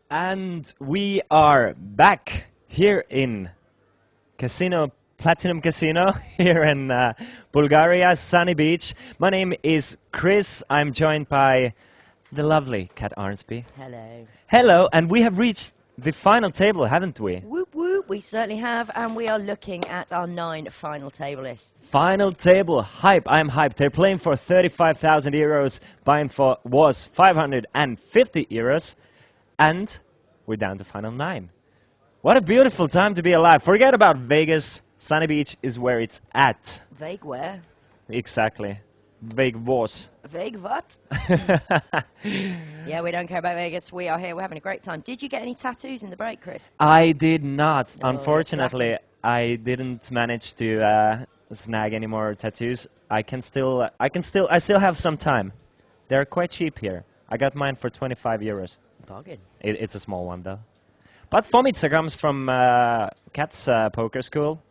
And we are back here in Platinum Casino, here in Bulgaria, sunny beach. My name is Chris. I'm joined by the lovely Kat Arnsby. Hello. Hello, and we have reached the final table, haven't we? Whoop whoop, we certainly have, and we are looking at our 9 final tablists. Final table, hype, I'm hyped. They're playing for 35,000 euros, buying for was 550 euros, and we're down to final 9. What a beautiful time to be alive. Forget about Vegas, Sunny Beach is where it's at. Vague where? Exactly. Vague was. Vague what? Yeah, we don't care about Vegas. We are here. We're having a great time. Did you get any tattoos in the break, Chris? I did not. Oh, Unfortunately, I didn't manage to snag any more tattoos. I still have some time. They're quite cheap here. I got mine for 25 euros. Bargain. It's a small one though. But Fomica comes from Kat's poker school,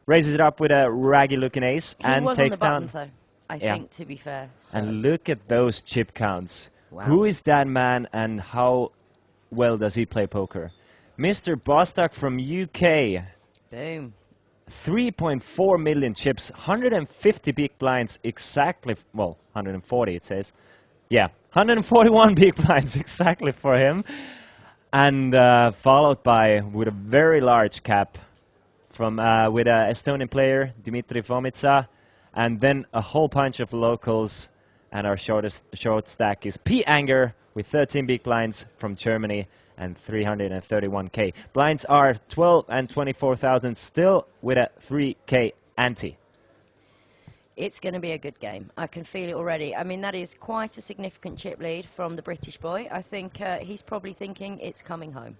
raises it up with a raggy-looking ace, and takes down. Though, I think, to be fair. So. And look at those chip counts. Wow. Who is that man, and how well does he play poker? Mr. Bostock from UK. Boom. 3.4 million chips, 150 big blinds exactly. Well, 140 it says. Yeah, 141 big blinds exactly for him. And followed by, with a very large cap, from with an Estonian player, Dmitry Fomica, and then a whole bunch of locals. And our short stack is P. Anger with 13 big blinds from Germany and 331k. Blinds are 12 and 24,000, still with a 3k ante. It's going to be a good game. I can feel it already. I mean, that is quite a significant chip lead from the British boy. I think he's probably thinking it's coming home.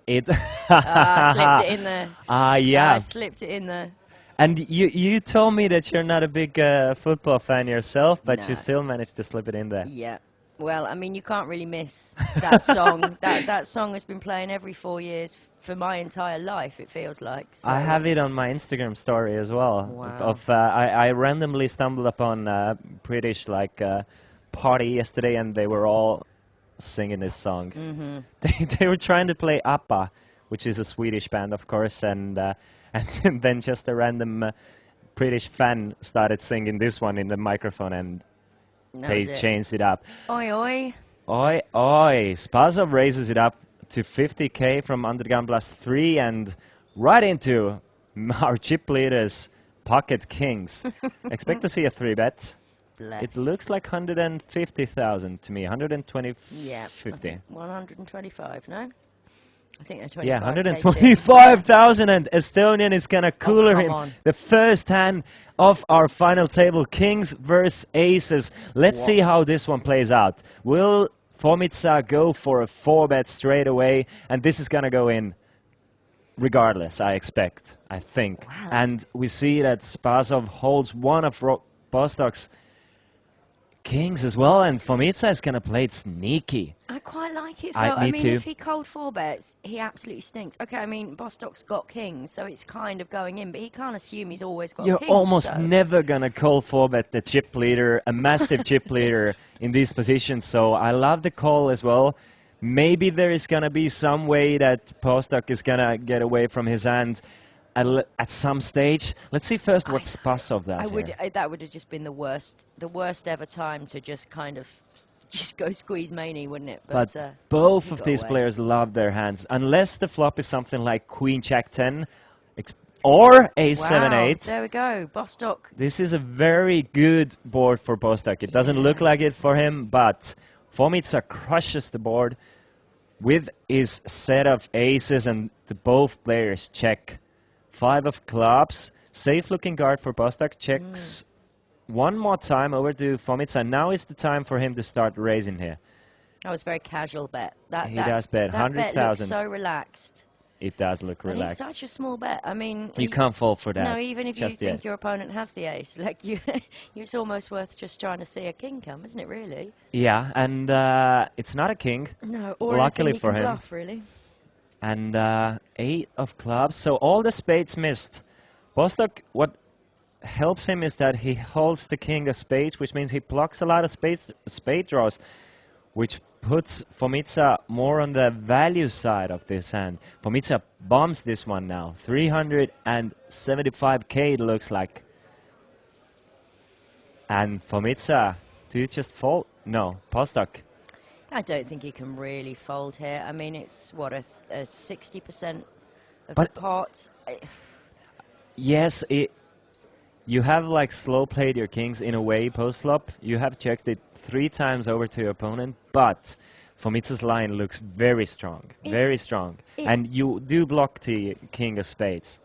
It slipped it in there. Yeah. Slipped it in there. And you told me that you're not a big football fan yourself, but No. you still managed to slip it in there. Yeah. Well, I mean, you can't really miss that song. that song has been playing every 4 years for my entire life, it feels like. So. I have it on my Instagram story as well. Wow. I randomly stumbled upon a British party yesterday, and they were all singing this song. Mm-hmm. They were trying to play ABBA, which is a Swedish band, of course, and then just a random British fan started singing this one in the microphone, and they changed it up. Oi, oi. Oi, oi. Spazov raises it up to 50k from Undergun plus 3 and right into our chip leaders, Pocket Kings. Expect to see a 3-bet. It looks like 150,000 to me, 120, yeah, 50. 125, no? I think they're 25. Yeah, 125,000, and Estonian is going to cooler him. The first hand of our final table, Kings versus Aces. Let's see how this one plays out. Will Fomica go for a 4-bet straight away? And this is going to go in regardless, I expect, I think. Wow. And we see that Spazov holds one of Bostock's Kings as well, and Fomica is going to play it sneaky. I quite like it, though. I mean, too. if he cold 4-bets, he absolutely stinks. Okay, I mean, Bostock's got kings, so it's kind of going in, but he can't assume he's always got You're kings. almost never going to call 4-bet the chip leader, a massive chip leader in these positions, so I love the call as well. Maybe there is going to be some way that Bostock is going to get away from his hand at some stage. Let's see first what Spazov does here. That would have just been the worst ever time to just kind of just go squeeze Maney, wouldn't it? But both of these players love their hands, unless the flop is something like Queen Jack 10 or Ace 7 8. There we go, Bostock. This is a very good board for Bostock. It doesn't look like it for him, but Fomica crushes the board with his set of aces, and both players check. 5 of clubs, safe looking guard for Bostock, checks one more time over to Fomica. Now is the time for him to start raising here. That was a very casual bet. He does bet 100,000. That looks so relaxed. It does look and relaxed. It's such a small bet. I mean, you can't fall for that. No, even if you think your opponent has the ace, like it's almost worth just trying to see a king come, isn't it? Really? Yeah, and it's not a king. No, or luckily for him. Bluff, really. And 8 of clubs, so all the spades missed. Bostock, what helps him is that he holds the king of spades, which means he blocks a lot of spade draws. which puts Formica more on the value side of this hand. Formica bombs this one now. 375k it looks like. And Formica, do you just fold? No, Postok. I don't think he can really fold here. I mean, it's, what, a 60% of But the pot. Yes, you have like slow played your kings in a way post flop. You have checked it 3 times over to your opponent, but Formica's line looks very strong, very strong. And you do block the king of spades.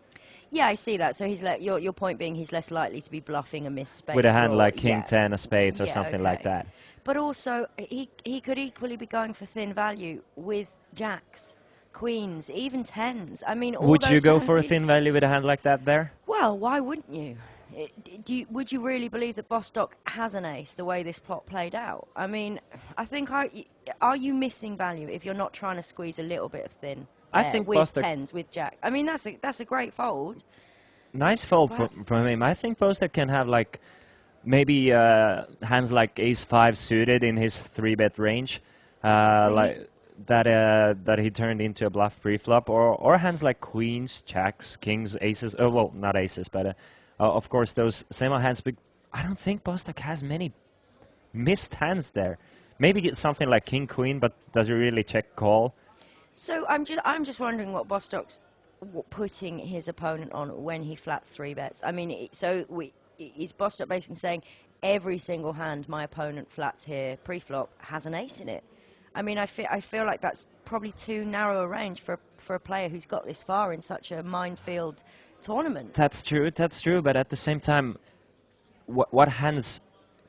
Yeah, I see that. So he's your point being he's less likely to be bluffing a missed spade With a hand draw. like king 10 of spades or something like that. But also, he could equally be going for thin value with jacks, queens, even tens. I mean, all would those you go hands for a thin value with a hand like that there? Well, why wouldn't you? Would you really believe that Bostock has an ace the way this plot played out? I mean, I think, are you missing value if you're not trying to squeeze a little bit of thin? I think with Bostock tens, with jack. I mean, that's a great fold. Nice fold from him. I think Bostock can have like maybe hands like ace 5 suited in his 3-bet range, like that he turned into a bluff pre-flop, or hands like queens, jacks, kings, aces. Oh well, not aces, but of course those same hands. But I don't think Bostock has many missed hands there. Maybe get something like king queen, but does he really check call? So I'm just wondering what Bostock's putting his opponent on when he flats 3 bets. I mean, is Bostock basically saying every single hand my opponent flats here pre-flop has an ace in it? I mean, I feel like that's probably too narrow a range for a player who's got this far in such a minefield tournament. That's true. But at the same time, what hands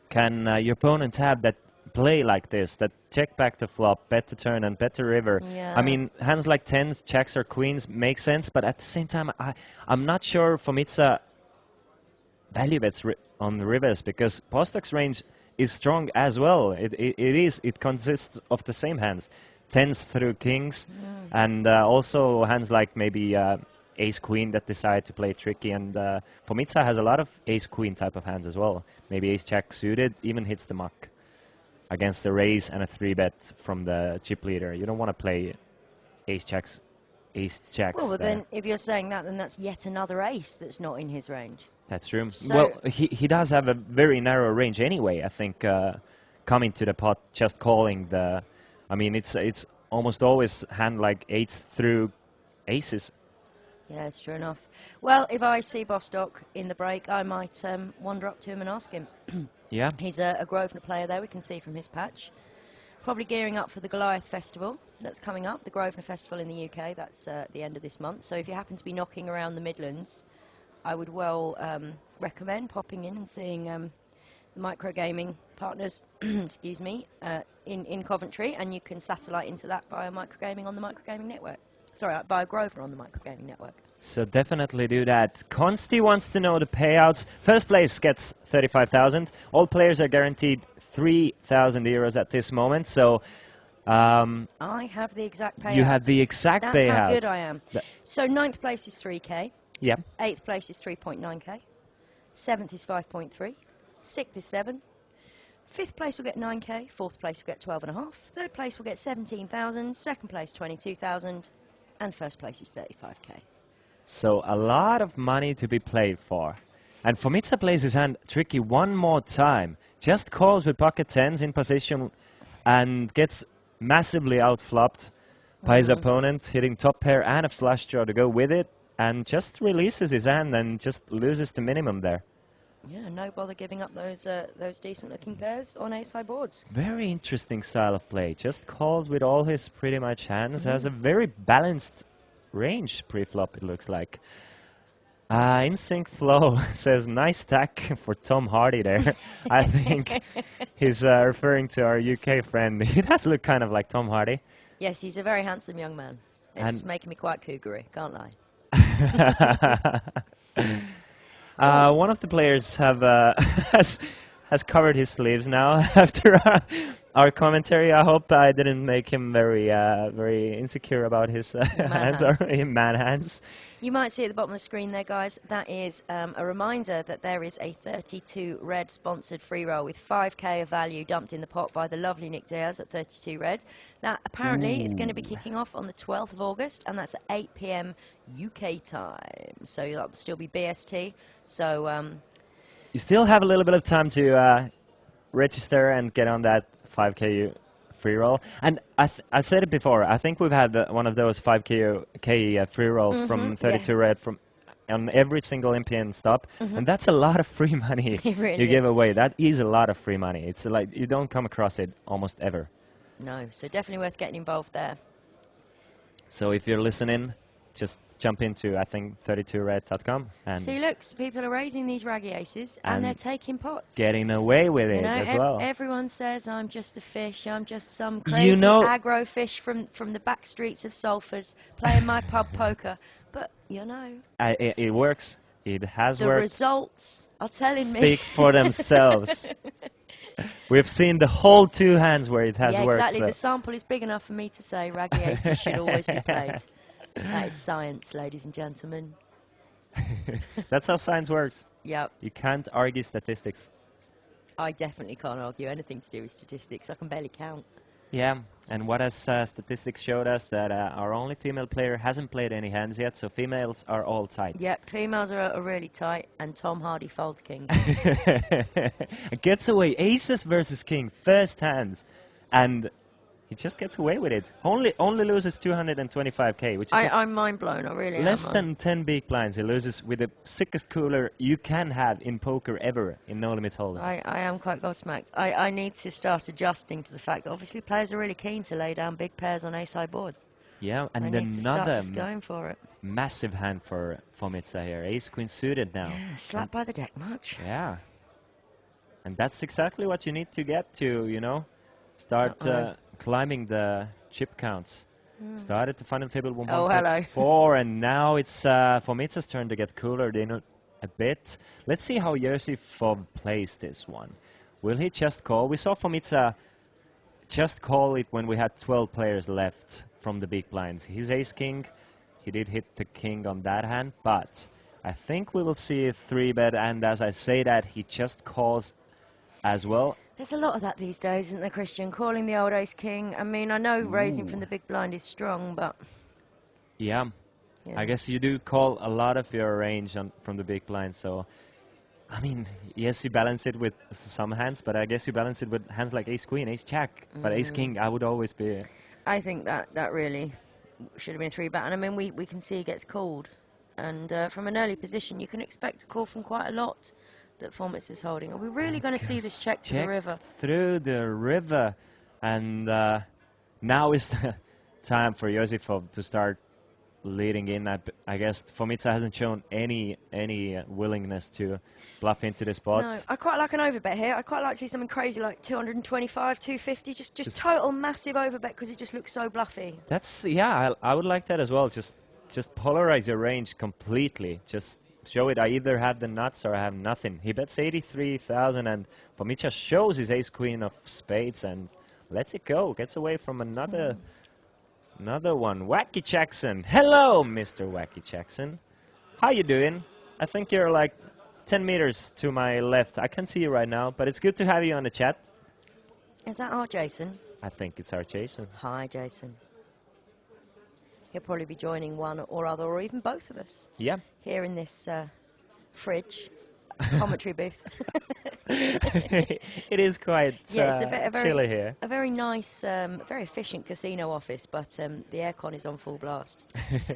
can your opponent have that play like this, that check back to flop, bet to turn, and bet to river? Yeah. I mean, hands like tens, jacks, or queens make sense, but at the same time, I'm not sure Formica value bets on the rivers, because Bostock's range is strong as well. It consists of the same hands, tens through kings, and also hands like maybe ace queen that decide to play tricky, and Formica has a lot of ace queen type of hands as well. Maybe ace jack suited even hits the muck against a raise and a 3-bet from the chip leader. You don't want to play ace jacks. Well, then if you're saying that, then that's yet another ace that's not in his range. That's true. So well, he does have a very narrow range anyway. I think coming to the pot, just calling the. I mean, it's almost always hand like eights through aces. Yeah, it's true enough. Well, if I see Bostock in the break, I might wander up to him and ask him. Yeah. He's a Grosvenor player there, we can see from his patch. Probably gearing up for the Goliath Festival that's coming up, the Grosvenor Festival in the UK. That's at the end of this month. So if you happen to be knocking around the Midlands, I would recommend popping in and seeing the microgaming partners, excuse me, in Coventry, and you can satellite into that via microgaming on the microgaming network. Sorry, by Grosvenor on the microgaming network. So definitely do that. Consti wants to know the payouts. First place gets 35,000. All players are guaranteed 3,000 euros at this moment. So I have the exact payouts. You have the exact payouts. That's how good I am. So 9th place is 3k. Yeah. 8th place is 3.9k. 7th is 5.3. 6th is 7. 5th place will get 9k. 4th place will get 12.5. 3rd place will get 17,000. 2nd place 22,000. And 1st place is 35k. So a lot of money to be played for. And Formica plays his hand tricky one more time. Just calls with pocket tens in position and gets massively outflopped by his opponent, hitting top pair and a flush draw to go with it, and just releases his hand and just loses the minimum there. Yeah, no bother giving up those decent-looking pairs on ace-high boards. Very interesting style of play. Just calls with all his pretty much hands. Has a very balanced range pre-flop, it looks like. InSync Flow says, nice stack for Tom Hardy there. I think he's referring to our UK friend. He does look kind of like Tom Hardy. Yes, he's a very handsome young man. It's making me quite cougary, can't lie. One of the players has has covered his sleeves now after our commentary. I hope I didn't make him very insecure about his hands or man hands. You might see at the bottom of the screen there, guys, that is a reminder that there is a 32 Red sponsored free roll with 5k of value dumped in the pot by the lovely Nick Diaz at 32 Reds. That apparently is going to be kicking off on the 12th of August, and that's at 8 p.m. UK time. So that will still be BST. So you still have a little bit of time to register and get on that 5k free roll. And I said it before, I think we've had one of those 5k free rolls from 32 Red on every single MPN stop, and that's a lot of free money really you give away. That is a lot of free money. It's like you don't come across it almost ever. No, so definitely worth getting involved there. So if you're listening, just jump into, I think, 32red.com. And see, look, people are raising these raggy aces, and they're taking pots. Getting away with it as well. Everyone says, I'm just a fish, I'm just some crazy aggro fish from the back streets of Salford, playing my pub poker. But, you know. It works. It has worked. The results are telling me. Speak for themselves. We've seen the whole two hands where it has worked. Yeah, exactly. The sample is big enough for me to say raggy aces should always be played. That is science, ladies and gentlemen. That's how science works. Yep. You can't argue statistics. I definitely can't argue anything to do with statistics. I can barely count. Yeah, and what has statistics showed us that our only female player hasn't played any hands yet, so females are all tight. Yep, females are really tight, and Tom Hardy folds king. Gets away, aces versus king, first hands, and he just gets away with it. Only loses 225k, which is I'm mind blown. I really less am. than 10 big blinds. He loses with the sickest cooler you can have in poker ever in no limit hold'em. I am quite gobsmacked. I need to start adjusting to the fact that obviously players are really keen to lay down big pairs on ace-high boards. Yeah, and I need to start another just going for it. massive hand for Mitza here. Ace queen suited now. Yeah, slapped by the deck much. Yeah, and that's exactly what you need to get to, you know, start climbing the chip counts. Started the final table 1.4, and now it's for Mitza's turn to get cooler in a bit. Let's see how Josifov plays this one. Will he just call? We saw Fomitsa just call it when we had 12 players left from the big blinds. His ace-king, he did hit the king on that hand, but I think we will see a 3-bet, and as I say that, he just calls as well. There's a lot of that these days, isn't there, Christian? Calling the old ace-king. I mean, I know raising from the big blind is strong, but... Yeah. I guess you do call a lot of your range from the big blind, so... I mean, yes, you balance it with some hands, but I guess you balance it with hands like ace-queen, ace-jack. But ace-king, I would always be... I think that really should have been a 3-bet. And I mean, we can see he gets called. And from an early position, you can expect a call from quite a lot that Fomitsa is holding. Are we really going to see this check to the river? Through the river. And now is the time for Josifov to start leading in. I guess Fomitsa hasn't shown any willingness to bluff into the spot. No, I quite like an overbet here. I'd quite like to see something crazy like 225, 250, just total massive overbet because it just looks so bluffy. That's, yeah, I would like that as well. Just polarize your range completely. Just show it. I either have the nuts or I have nothing. He bets 83,000 and Fomitsa shows his ace-queen of spades and lets it go. Gets away from another one. Wacky Jackson. Hello, Mr. Wacky Jackson. How you doing? I think you're like 10 meters to my left. I can't see you right now, but it's good to have you on the chat. Is that our Jason? I think it's our Jason. Hi, Jason. He'll probably be joining one or other, or even both of us. Yeah. Here in this fridge commentary booth. It is quite chilly here. A very nice, very efficient casino office, but the aircon is on full blast.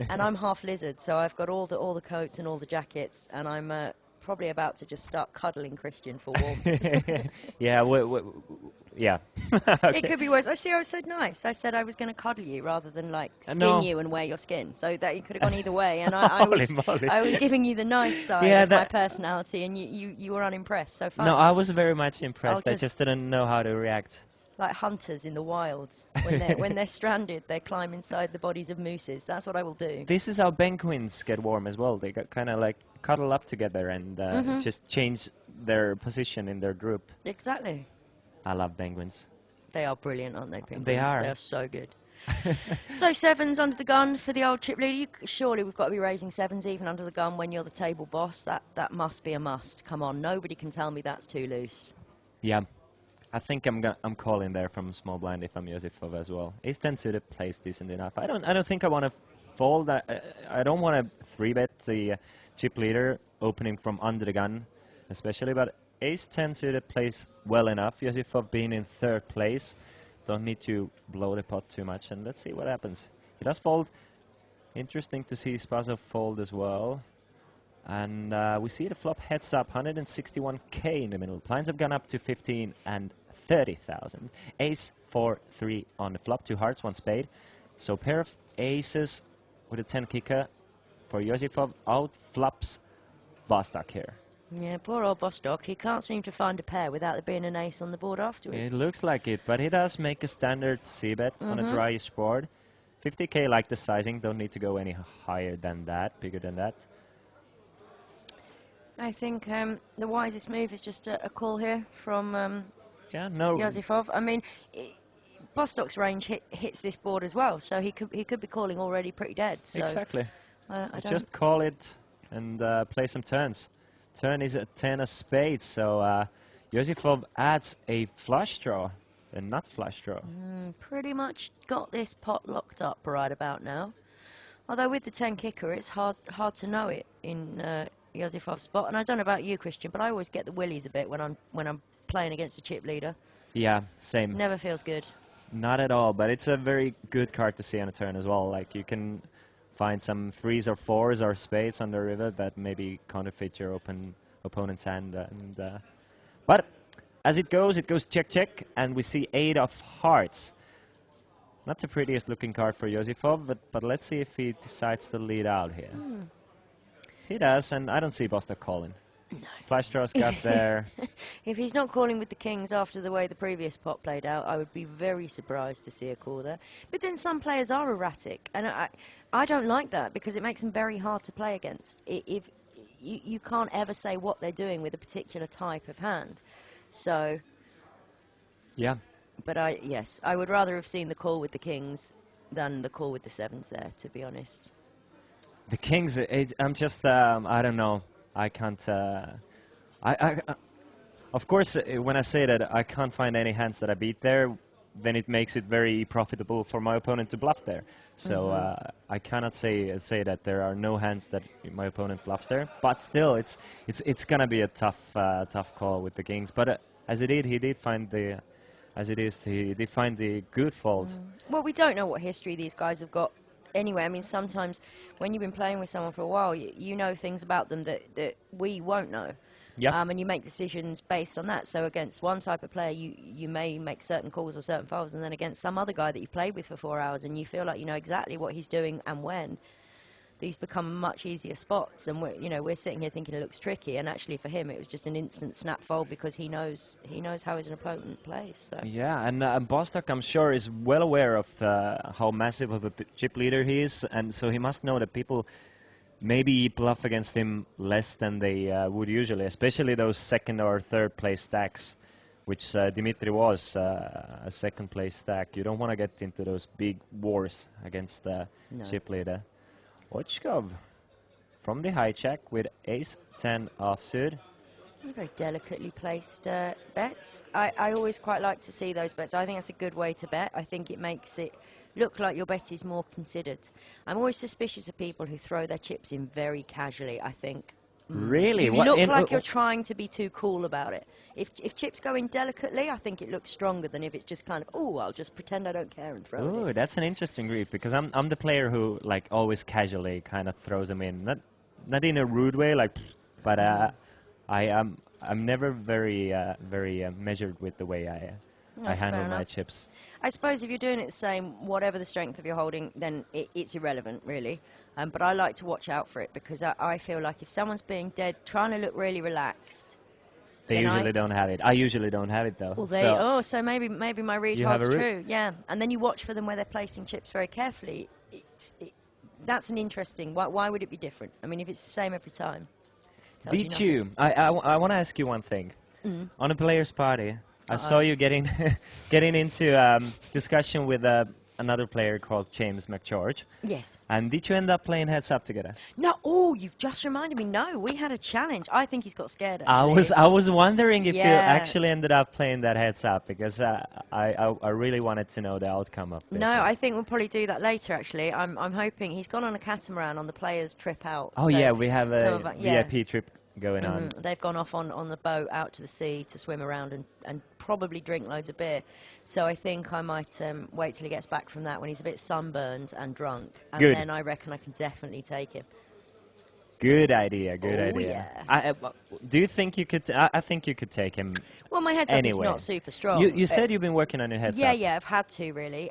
And I'm half lizard, so I've got all the coats and all the jackets, and I'm probably about to just start cuddling Christian for warmth. Yeah, yeah. Okay. It could be worse. I said nice. I said I was going to cuddle you rather than like skin you and wear your skin. So that it could have gone either way. And I was giving you the nice side of my personality, and you were unimpressed. So fine. No, I was very much impressed. I just didn't know how to react. Like hunters in the wilds, when they're stranded, they climb inside the bodies of mooses. That's what I will do. This is how penguins get warm as well. They kind of like cuddle up together and just change their position in their group. Exactly. I love penguins. They are brilliant, aren't they, penguins? They are. They are so good. So sevens under the gun for the old chip leader. Surely we've got to be raising sevens even under the gun when you're the table boss. That must be a must. Come on, nobody can tell me that's too loose. Yeah, I think I'm calling there from small blind if I'm Josifov as well. Ace 10 suited plays decent enough. I don't think I want to fold. I don't want to 3-bet the chip leader opening from under the gun, especially. But Ace 10 suited plays well enough. Josifov being in third place. Don't need to blow the pot too much, and let's see what happens. He does fold. Interesting to see Spazov fold as well. And we see the flop heads up, 161k in the middle. Blinds have gone up to 15 and 30,000. Ace 4-3 on the flop, 2 hearts, 1 spade. So pair of aces with a 10 kicker for Josifov. Out flops Vostok here. Yeah, poor old Vostok. He can't seem to find a pair without there being an ace on the board afterwards. It looks like it, but he does make a standard c-bet on a dryish board. 50k like the sizing, don't need to go any higher than that, bigger than that. I think the wisest move is just a call here from Josifov. I mean, Vostok's range hits this board as well, so he could be calling already pretty dead. So, exactly. I just call it and play some turns. Turn is a 10 of spades, so Josifov adds a flush draw, a nut flush draw. Pretty much got this pot locked up right about now. Although with the 10 kicker, it's hard to know it in Josifov's spot. And I don't know about you, Christian, but I always get the willies a bit when I'm playing against a chip leader. Yeah, same. Never feels good. Not at all, but it's a very good card to see on a turn as well. Like you can find some 3s or 4s or spades on the river that maybe counterfeit your opponent's hand. But as it goes check, check, and we see 8 of hearts. Not the prettiest looking card for Josifov, but let's see if he decides to lead out here. He does, and I don't see Vostok calling. No. Flash draws got there. If he's not calling with the kings after the way the previous pot played out, I would be very surprised to see a call there. But then some players are erratic, and I don't like that because it makes them very hard to play against. If you can't ever say what they're doing with a particular type of hand. So, yeah. But I would rather have seen the call with the kings than the call with the sevens there, to be honest. The kings, I'm just, I don't know. I can't, of course, when I say that I can't find any hands that I beat there, then it makes it very profitable for my opponent to bluff there. So I cannot say that there are no hands that my opponent bluffs there. But still, it's gonna be a tough call with the kings. But as it is, he did find the, he did find the good fold. Well, we don't know what history these guys have got. Anyway, I mean, sometimes when you've been playing with someone for a while, you know things about them that we won't know. Yeah. And you make decisions based on that. So against one type of player, you may make certain calls or certain folds, and then against some other guy that you played with for 4 hours, and you feel like you know exactly what he's doing and when. These become much easier spots, and we're sitting here thinking it looks tricky, and actually for him it was just an instant snap fold because he knows how his opponent plays. So. Yeah, and Vostok, I'm sure, is well aware of how massive of a chip leader he is, and so he must know that people maybe bluff against him less than they would usually, especially those second or third place stacks, which Dimitri was a second place stack. You don't want to get into those big wars against the chip leader. Ochkov from the hijack with ace-10 offsuit. Very delicately placed bets. I always quite like to see those bets. I think that's a good way to bet. I think it makes it look like your bet is more considered. I'm always suspicious of people who throw their chips in very casually, I think. Really? You look like you're trying to be too cool about it. If chips go in delicately, I think it looks stronger than if it's just kind of, oh, I'll just pretend I don't care and throw it in. Oh, that's an interesting read, because I'm the player who like always casually kind of throws them in, not in a rude way, like, but I'm never very measured with the way I handle my chips. I suppose if you're doing it the same, whatever the strength of your holding, then it's irrelevant, really. But I like to watch out for it because I feel like if someone's being dead, trying to look really relaxed, they usually don't have it. I usually don't have it though. Well, so maybe my read holds true. Yeah, and then you watch for them where they're placing chips very carefully. That's an interesting. Why would it be different? I mean, if it's the same every time. Tells Did nothing. you? I want to ask you one thing. On a players' party, I saw you getting getting into discussion with another player called James McGeorge. Yes. And did you end up playing heads up together? No, oh, you've just reminded me. No, we had a challenge. I think he's got scared, actually. I was wondering if you Yeah. actually ended up playing that heads up, because I really wanted to know the outcome of this. No, I think we'll probably do that later, actually. I'm hoping. He's gone on a catamaran on the players' trip out. Oh, so yeah, we have some a of yeah. VIP trip going on. They've gone off on the boat out to the sea to swim around and probably drink loads of beer. So I think I might wait till he gets back from that when he's a bit sunburned and drunk. And Good. then I reckon I can definitely take him. Good idea, good Oh, idea. yeah. Do you think you could? I think you could take him. Well, my heads up is Anyway. not super strong. You said you've been working on your heads Yeah, up. yeah, I've had to, really.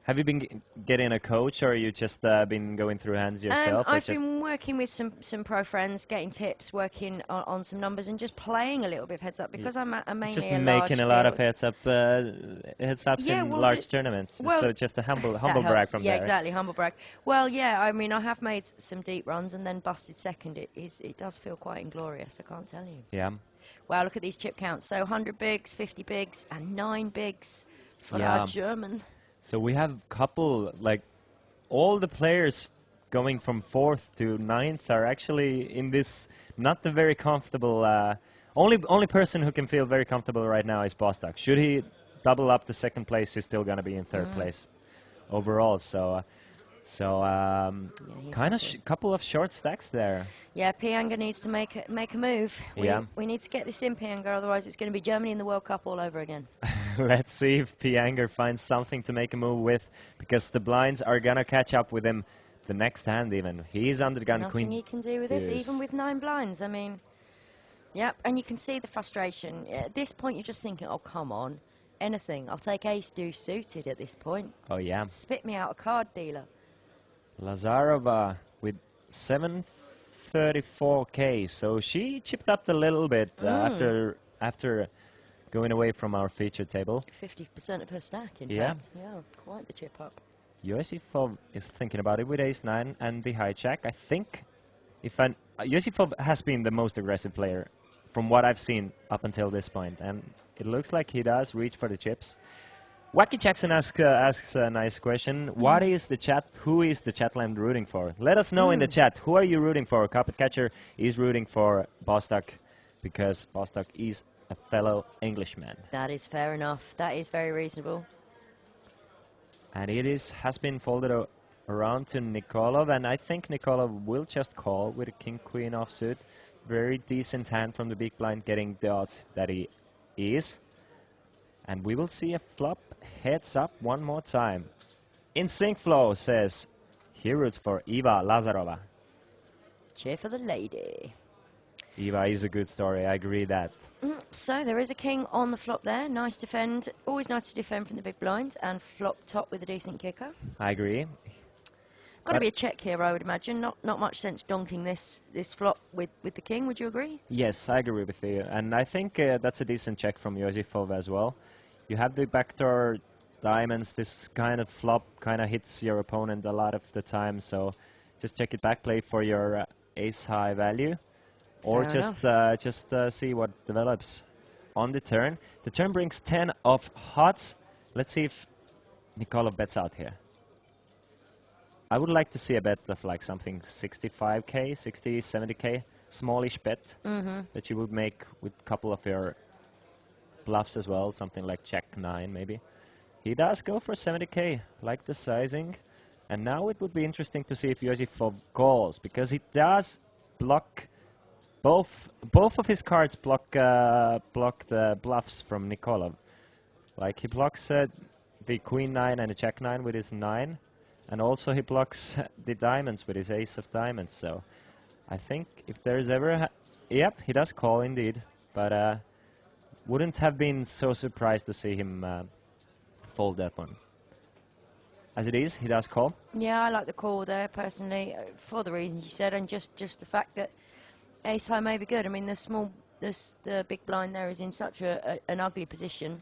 Have you been getting a coach, or you just been going through hands yourself? or I've just been working with some pro friends, getting tips, working on some numbers, and just playing a little bit of heads up because I'm mainly just a making a large lot of field. heads ups Yeah, in well, large tournaments. well, So just a humble That brag helps. from yeah, there. exactly, humble brag. Well, yeah, I mean, I have made some deep runs and then busted second. It does feel quite inglorious, I can't tell you. Yeah. Wow, look at these chip counts. So 100 bigs, 50 bigs, and 9 bigs for Yeah. our German. So we have couple, like, all the players going from 4th to 9th are actually in this not the very comfortable. Only person who can feel very comfortable right now is Bostak. Should he double up the second place, he's still gonna be in 3rd place overall. So he's kind of happy. couple of short stacks there. Yeah, Pianga needs to make a move. Yeah. We need to get this in, Pianga, otherwise it's going to be Germany in the World Cup all over again. Let's see if Pianger finds something to make a move with, because the blinds are gonna catch up with him the next hand even. He's under the gun Nothing queen. he can do with this, deuce. even with 9 blinds. I mean, yep, and you can see the frustration. At this point, you're just thinking, oh, come on, anything. I'll take ace deuce suited at this point. Oh yeah. Spit me out a card dealer. Lazarova with 734k, so she chipped up a little bit after going away from our feature table. 50% of her stack, in Yeah. fact. Yeah, quite the chip up. Yosifov is thinking about it with ace-9 and the hijack. I think Yosifov has been the most aggressive player from what I've seen up until this point, and it looks like he does reach for the chips. Wacky Jackson asks a nice question. What is the chat? Who is the chatland rooting for? Let us know in the chat. Who are you rooting for? Carpet Catcher is rooting for Bostak because Bostak is a fellow Englishman. That is fair enough. That is very reasonable. And it has been folded around to Nikolov, and I think Nikolov will just call with a king-queen offsuit. Very decent hand from the big blind, getting the odds that he is. And we will see a flop heads up one more time. In Sync Flow says he roots for Eva Lazarova. Cheer for the lady. Eva is a good story, I agree that. So there is a king on the flop there. Nice defend. Always nice to defend from the big blind and flop top with a decent kicker. I agree. Got to be a check here, I would imagine. Not much sense donking this flop with the king. Would you agree? Yes, I agree with you. And I think that's a decent check from Yosifov as well. You have the backdoor diamonds. This kind of flop kind of hits your opponent a lot of the time. So just check it back, play for your ace-high value. Or Fair just see what develops on the turn. The turn brings 10 of hearts. Let's see if Nikolov bets out here. I would like to see a bet of like something 65k, 60, 70k, smallish bet that you would make with a couple of your bluffs as well, something like Jack 9 maybe. He does go for 70k, like the sizing. And now it would be interesting to see if Yosifov calls, because he does block both of his cards block the bluffs from Nikolov. Like he blocks the Queen 9 and the Jack 9 with his 9, and also he blocks the diamonds with his ace of diamonds. So I think if there's ever yep, he does call indeed, but wouldn't have been so surprised to see him fold that one. As it is, he does call. Yeah, I like the call there personally, for the reasons you said, and just the fact that ace high may be good. I mean, the big blind there is in such an ugly position.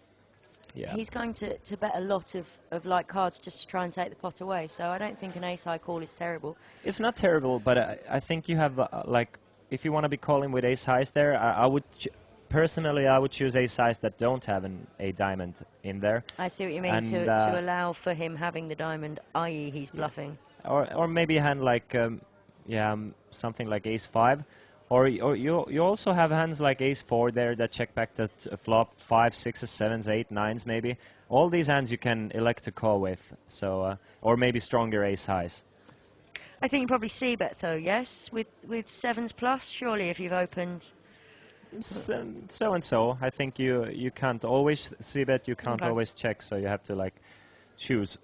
Yeah. He's going to bet a lot of light cards just to try and take the pot away. So I don't think an ace high call is terrible. It's not terrible, but I think you have like if you want to be calling with ace highs there, I would personally I would choose ace highs that don't have a diamond in there. I see what you mean, And, to allow for him having the diamond, i.e. he's bluffing. Or maybe a hand like something like ace 5, or you also have hands like ace 4 there that check back the flop 5, 6s, 7s, 8, 9s maybe. All these hands you can elect to call with, so or maybe stronger ace highs. I think you probably see bet though, yes, with 7s plus. Surely, if you've opened. So and so. I think you can't always see bet. You can't always check. So you have to like choose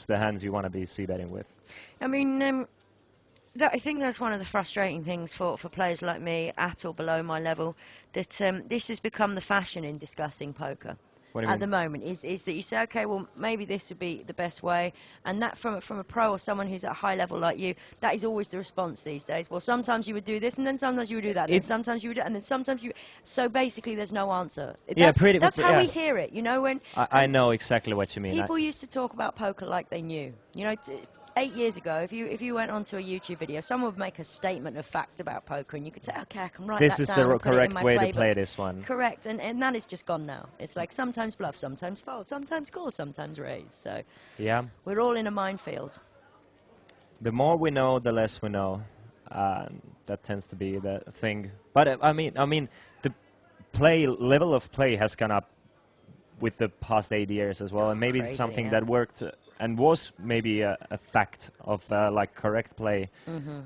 the hands you want to be c betting with. I mean, I think that's one of the frustrating things for players like me at or below my level, that this has become the fashion in discussing poker. What do you at mean? the moment is that you say, okay, well, maybe this would be the best way, and that from a pro or someone who's at a high level like you, that is always the response these days. Well, sometimes you would do this, and then sometimes you would do that, and then sometimes you would, and then sometimes you. So basically, there's no answer. That's how we hear it. You know, when I know exactly what you mean. People used to talk about poker like they knew. You know. 8 years ago, if you went onto a YouTube video, someone would make a statement of fact about poker, and you could say, okay, I can write that down. This is the correct way to play this one. Correct, and that is just gone now. It's like sometimes bluff, sometimes fold, sometimes call, sometimes raise. So yeah, we're all in a minefield. The more we know, the less we know. That tends to be the thing. But I mean, the level of play has gone up with the past 8 years as well, and maybe it's something that worked. And was maybe a fact of like correct play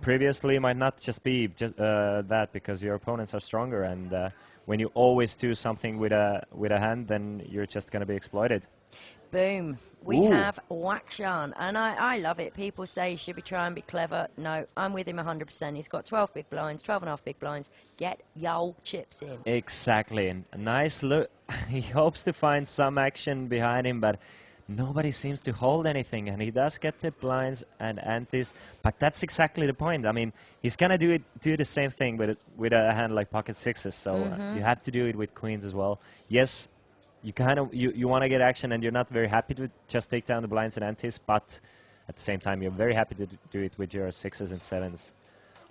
previously might not just be that, because your opponents are stronger, and when you always do something with a hand, then you're just going to be exploited. Boom. We have Wakshan, and I love it. People say you should be trying to be clever. No, I'm with him 100%. He's got 12 big blinds, 12.5 big blinds. Get yo chips in. Exactly. A nice look. He hopes to find some action behind him, but nobody seems to hold anything, and he does get the blinds and antes, but that's exactly the point. I mean, he's gonna do the same thing with a hand like pocket sixes, so you have to do it with queens as well. Yes, you want to get action, and you're not very happy to just take down the blinds and antes, but at the same time, you're very happy to do it with your sixes and sevens.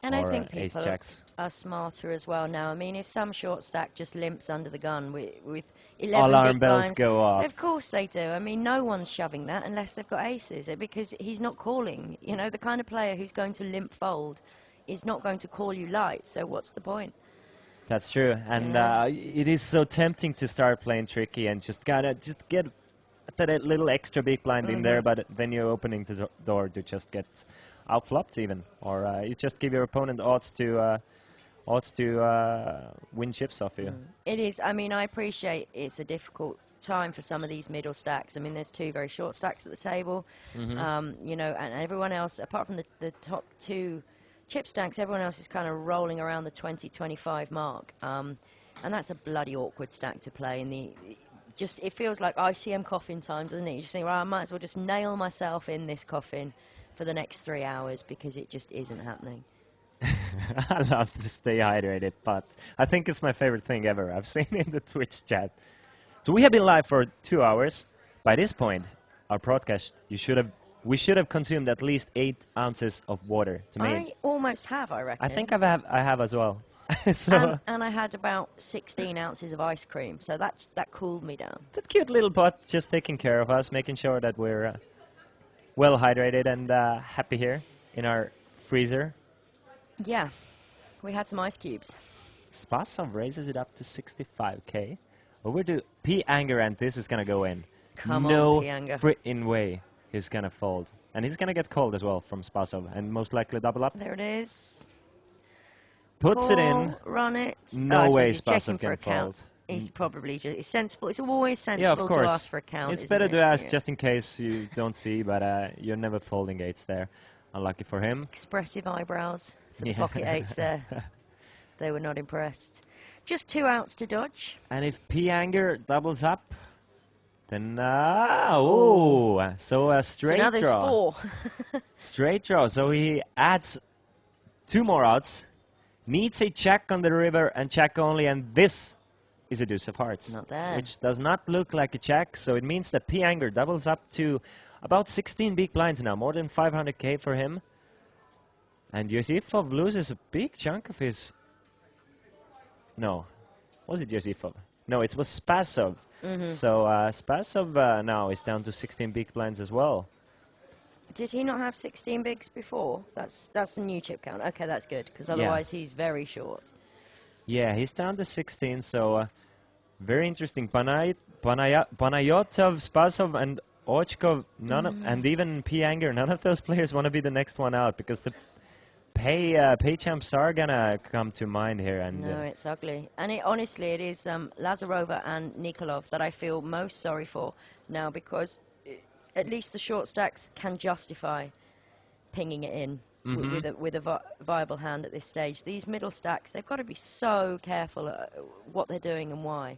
And I think ace people jacks are smarter as well now. I mean, if some short stack just limps under the gun with 11 alarm big bells blinds, go off. Of course they do. I mean, no one's shoving that unless they've got aces, because he's not calling. You know, the kind of player who's going to limp fold is not going to call you light, so what's the point? That's true, and it is so tempting to start playing tricky and just get that little extra big blind in there, but then you're opening the door to just get outflopped even, or you just give your opponent odds to win chips off you. It is. I mean, I appreciate it's a difficult time for some of these middle stacks. I mean, there's two very short stacks at the table, you know, and everyone else, apart from the top two chip stacks, everyone else is kind of rolling around the 20-25 mark, and that's a bloody awkward stack to play. And it feels like ICM coffin time, doesn't it? You just think, well, I might as well just nail myself in this coffin for the next 3 hours, because it just isn't happening. I love to stay hydrated, but I think it's my favorite thing ever. I've seen in the Twitch chat. So we have been live for 2 hours. By this point, our broadcast, we should have consumed at least 8 ounces of water to make. I almost have, I reckon. I think I have as well. So and I had about 16 ounces of ice cream, so that cooled me down. That cute little pot just taking care of us, making sure that we're well hydrated and happy here in our freezer. Yeah, we had some ice cubes. Spasov raises it up to 65k. Over to P. Anger, and this is going to go in. Come no on, P. Anger. frickin' way he's going to fold. And he's going to get called as well from Spasov, and most likely double up. There it is. Puts Call, it in. Run it. No way Spasov Spasov can fold. He's probably just, it's sensible. It's always sensible to ask for a count. It's better to ask just in case you don't see, but you're never folding eights there. Unlucky for him. Expressive eyebrows for the pocket eights there. They were not impressed. Just 2 outs to dodge. And if P. Anger doubles up, then so a straight so now there's draw. 4. Straight draw. So he adds 2 more outs. Needs a check on the river and check only, and this is a deuce of hearts. Not there. Which does not look like a check, so it means that P. Anger doubles up to about 16 big blinds now, more than 500k for him. And Yusifov loses a big chunk of his No, was it Yosifov? No, it was Spasov. So Spasov now is down to 16 big blinds as well. Did he not have 16 bigs before? That's the new chip count. Okay, that's good, because Yeah. otherwise he's very short. Yeah, he's down to 16, so very interesting. Panayotov, Spasov, and Ochkov, and even P. Anger, none of those players want to be the next one out, because the pay champs are gonna come to mind here. And No, it's ugly. And honestly, it is Lazarova and Nikolov that I feel most sorry for now, because at least the short stacks can justify pinging it in with a viable hand at this stage. These middle stacks, they've got to be so careful at what they're doing and why.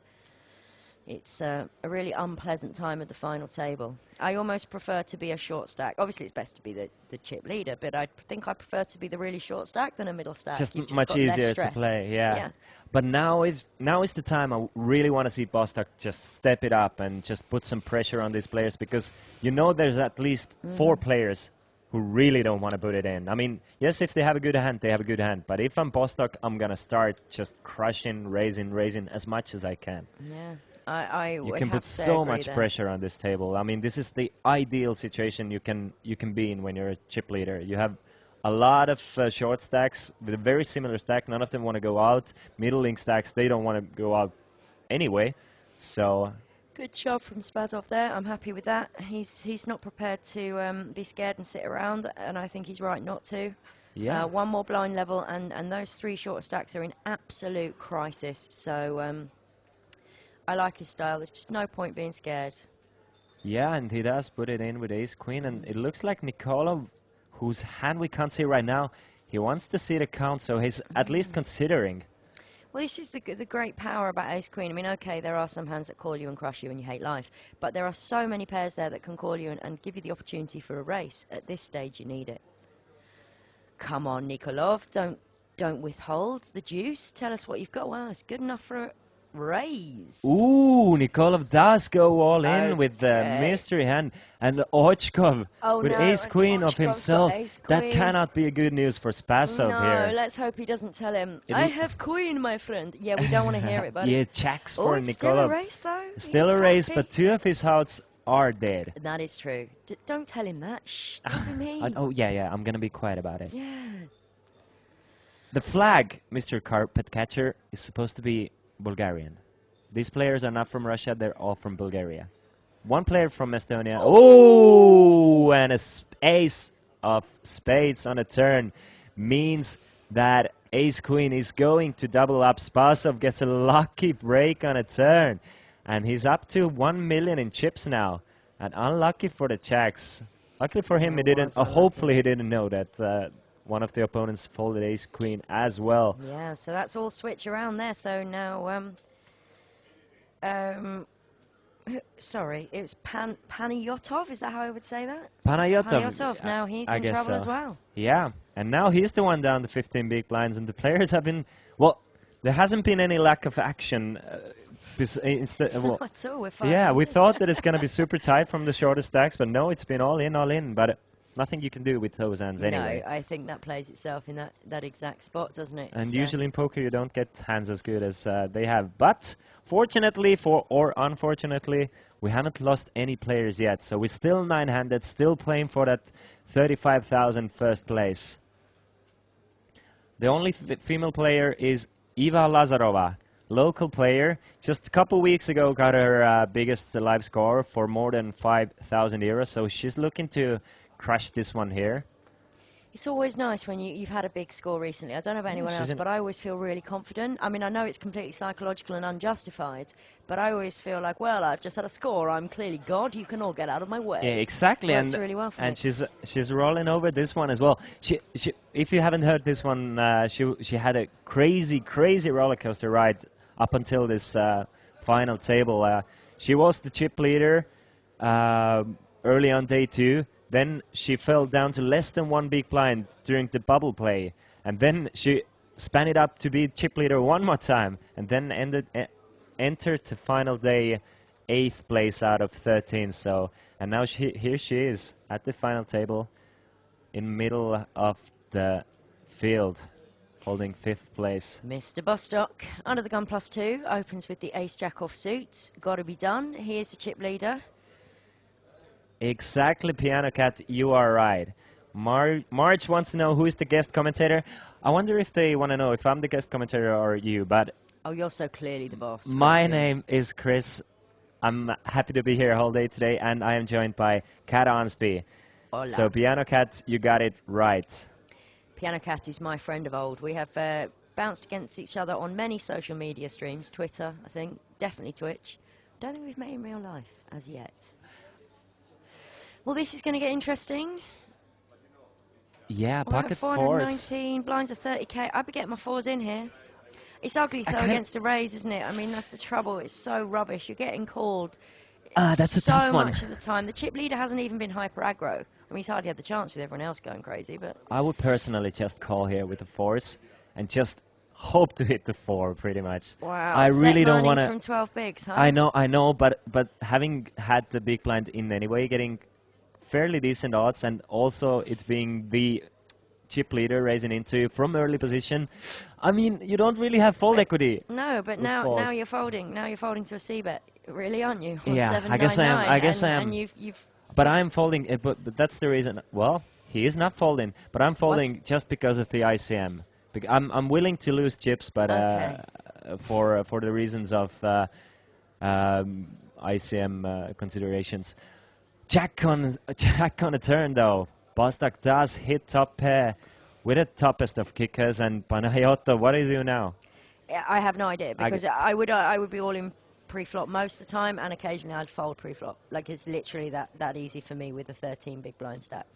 It's a really unpleasant time at the final table. I almost prefer to be a short stack. Obviously, it's best to be the chip leader, but I think I prefer to be the really short stack than a middle stack. just You've much got less easier to stress. play, yeah. Yeah. But now is the time I really want to see Bostock just step it up and just put some pressure on these players, because you know there's at least 4 players who really don't want to put it in. I mean, yes, if they have a good hand, they have a good hand. But if I'm Bostock, I'm going to start just crushing, raising as much as I can. Yeah. I You would can have put to so agree much there. pressure on this table. I mean, this is the ideal situation you can be in when you're a chip leader. You have a lot of short stacks with a very similar stack. None of them want to go out. Middling stacks, they don't want to go out anyway. So Good shove from Spazov there. I'm happy with that. He's not prepared to be scared and sit around, and I think he's right not to. yeah, One more blind level, and those 3 short stacks are in absolute crisis. So I like his style. There's just no point being scared. yeah, and he does put it in with ace queen, and it looks like Nikolov, whose hand we can't see right now, he wants to see the count, so he's at least considering. Well, this is the great power about ace-queen. I mean, okay, there are some hands that call you and crush you and you hate life, but there are so many pairs there that can call you and give you the opportunity for a race. At this stage, you need it. Come on, Nikolov, don't withhold the juice. Tell us what you've got. Wow, it's good enough for a raise. Ooh, Nikolov does go all in with the Okay. mystery hand, and Ochkov Oh, with no, ace queen of Ochkov's got himself. ace That queen. cannot be a good news for Spasov No, here. let's hope he doesn't tell him, It I l- have queen, my friend. Yeah, we don't want to hear it, buddy. Yeah, checks Oh, for it's still a Nikolov. race, though. Still He's a race, happy. but 2 of his outs are dead. That is true. Don't tell him that. Shh, don't be mean. Oh, yeah, I'm gonna be quiet about it. Yeah. The flag, Mr. Carpet Catcher, is supposed to be Bulgarian. These players are not from Russia, they're all from Bulgaria. 1 player from Estonia. Oh, and ace of spades on a turn means that ace queen is going to double up. Spasov gets a lucky break on a turn, and he's up to 1 million in chips now. And unlucky for the Czechs. Luckily for him, he It didn't. was unlucky. Hopefully, he didn't know that one of the opponents folded ace queen as well. Yeah, so that's all switch around there. So now, sorry, it was Panayotov. Is that how I would say that? Panayotov. Panayotov. Now he's I in guess trouble so. as well. Yeah, and now he's the one down to 15 big blinds, and the players have been, well, there hasn't been any lack of action. Well, Not at all. We're fine. yeah, we thought that it's going to be super tight from the shorter stacks, but no, it's been all in, but nothing you can do with those hands anyway. No, I think that plays itself in that exact spot, doesn't it? And So- usually in poker you don't get hands as good as they have. But fortunately or unfortunately, we haven't lost any players yet. So we're still 9-handed, still playing for that 35,000 first place. The only female player is Eva Lazarova, local player. Just a couple weeks ago got her biggest live score for more than 5,000 euros. So she's looking to crush this one here. It's always nice when you've had a big score recently. I don't know about anyone she's else, in- but I always feel really confident. I mean, I know it's completely psychological and unjustified, but I always feel like, well, I've just had a score. I'm clearly God. You can all get out of my way. Yeah, exactly. Works and really well for and me. she's rolling over this one as well. She if you haven't heard this one, she had a crazy roller coaster ride up until this final table. She was the chip leader early on day 2. Then she fell down to less than 1 big blind during the bubble play, and then she span it up to be chip leader one more time, and then entered the final day 8th place out of 13. So, and now here she is at the final table, in middle of the field. holding 5th place. Mr. Bostock, under the gun +2, opens with the ace-jack off suits. Got to be done. Here's the chip leader. Exactly, Piano Cat, you are right. Marge wants to know who is the guest commentator. I wonder if they want to know if I'm the guest commentator or you, but... Oh, you're so clearly the boss. My name is Chris. I'm happy to be here all day today, and I am joined by Cat Ansby. Hola. So, Piano Cat, you got it right. Piano Cat is my friend of old. We have bounced against each other on many social media streams. Twitter, I think. Definitely Twitch. Don't think we've met in real life as yet. Well, this is going to get interesting. Yeah, pocket 419, blinds are 30k. I'd be getting my 4s in here. It's ugly, though, against a raise, isn't it? I mean, that's the trouble. It's so rubbish. You're getting called that's a tough one. so much of the time. The chip leader hasn't even been hyper aggro. I mean, he's hardly had the chance with everyone else going crazy, but... I would personally just call here with the 4s and just hope to hit the 4, pretty much. Wow, I really don't want to... from 12 bigs, huh? I know, but having had the big blind in anyway, getting fairly decent odds, and also it being the chip leader raising into you from early position. I mean, you don't really have fold equity. No, but now you're folding. Now you're folding to a C-bet, really, aren't you? Yeah, I guess I am. I guess I am. And you've But I'm folding, but that's the reason. Well, he is not folding, but I'm folding just because of the ICM. I'm willing to lose chips, but for the reasons of ICM considerations. Jack on a turn though. Bostock does hit top pair with the toughest of kickers, and Panayotto, what do you do now? I have no idea, because I would be all in pre-flop most of the time, and occasionally I'd fold pre-flop. Like, it's literally that easy for me with the 13 big blind stack.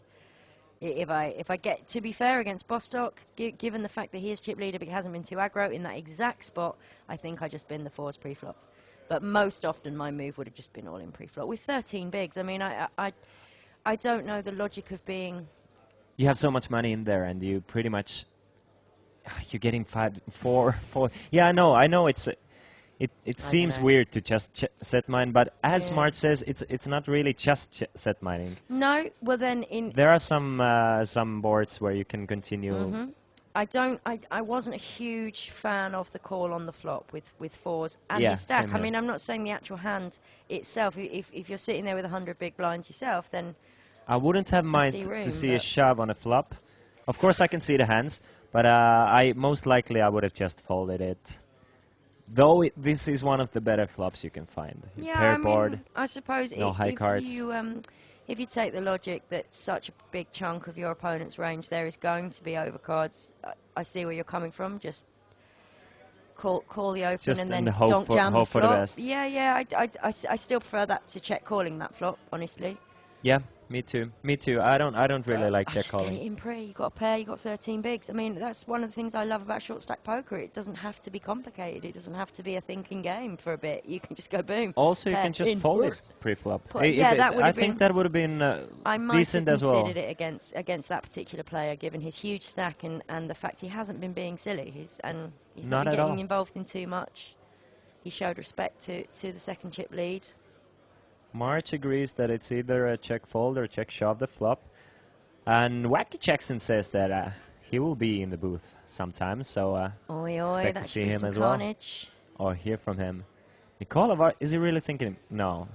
If I get, to be fair, against Bostock, given the fact that he is chip leader but he hasn't been too aggro in that exact spot, I think I just bin the 4s pre-flop. But most often my move would have just been all in pre-flop. With 13 bigs, I mean, I don't know the logic of being... You have so much money in there, and you pretty much... You're getting 4. Yeah, I know it's... It seems weird to just set mine, but as Marge says, it's not really just set mining. No, well then there are some boards where you can continue. Mm-hmm. I wasn't a huge fan of the call on the flop with 4s and the stack. I mean, I'm not saying the actual hand itself. If you're sitting there with 100 big blinds yourself, then I wouldn't have mind to see a shove on a flop. Of course, I can see the hands, but most likely I would have just folded it. Though this is one of the better flops you can find. Pair board, I suppose no high cards. If you take the logic that such a big chunk of your opponent's range there is going to be overcards, I see where you're coming from. Just call the open just and then don't jam the flop. For the best. Yeah. I still prefer that to check calling that flop, honestly. Yeah. Me too. I don't really like check calling. Just get it in pre. You got a pair. You got 13 bigs. I mean, that's one of the things I love about short stack poker. It doesn't have to be complicated. It doesn't have to be a thinking game for a bit. You can just go boom. Also, you can just fold it pre-flop. I think that would have been decent as well. I might have considered it against that particular player, given his huge stack and the fact he hasn't been being silly. He's not been getting involved in too much. He showed respect to the second chip lead. March agrees that it's either a check fold or check shove the flop. And Wacky Jackson says that he will be in the booth sometime, so expect to see him as carnage. Well. Or hear from him. Nikola, is he really thinking? No.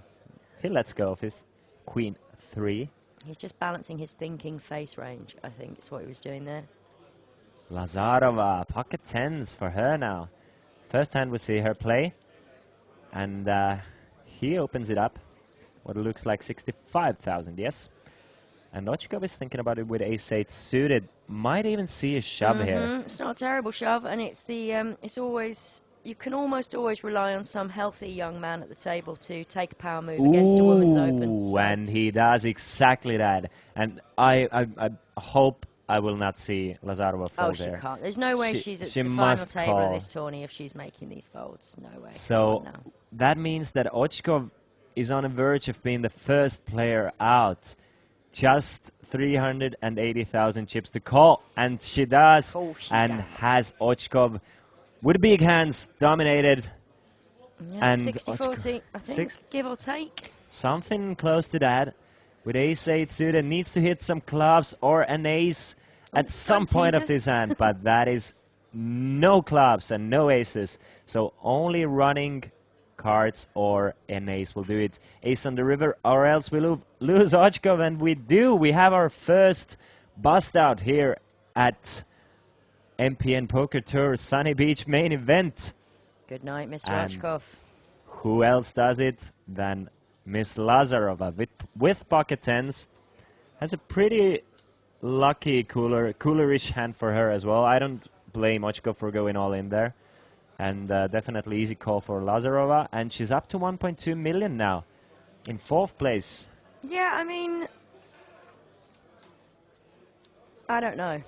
He lets go of his queen 3. He's just balancing his thinking face range, I think is what he was doing there. Lazarova, pocket 10s for her now. First hand we see her play. And he opens it up. What looks like 65,000, yes. And Ochkov is thinking about it with ace-8 suited. Might even see a shove here. It's not a terrible shove, and it's it's always... You can almost always rely on some healthy young man at the table to take a power move against a woman's open. So. And he does exactly that. And I hope I will not see Lazarova fold there. Oh, she can't. There's no way she's at the final table of this tourney if she's making these folds. No way. So that means that Ochkov is on the verge of being the first player out. Just 380,000 chips to call, and she does, has Ochkov with big hands dominated. Yeah, 60-40, I think, give or take. Something close to that. With ace-8 suited, needs to hit some clubs or an ace at some point of this hand, but that is no clubs and no aces. So only running cards or an ace will do it. Ace on the river, or else we lose Ochkov, and we do. We have our first bust out here at MPN Poker Tour Sunny Beach main event. Good night, Mr. And Ochkov. who else does it than Miss Lazarova with pocket tens? Has a pretty lucky coolerish hand for her as well. I don't blame Ochkov for going all in there. And definitely easy call for Lazarova. And she's up to 1.2 million now in 4th place. Yeah, I mean, I don't know.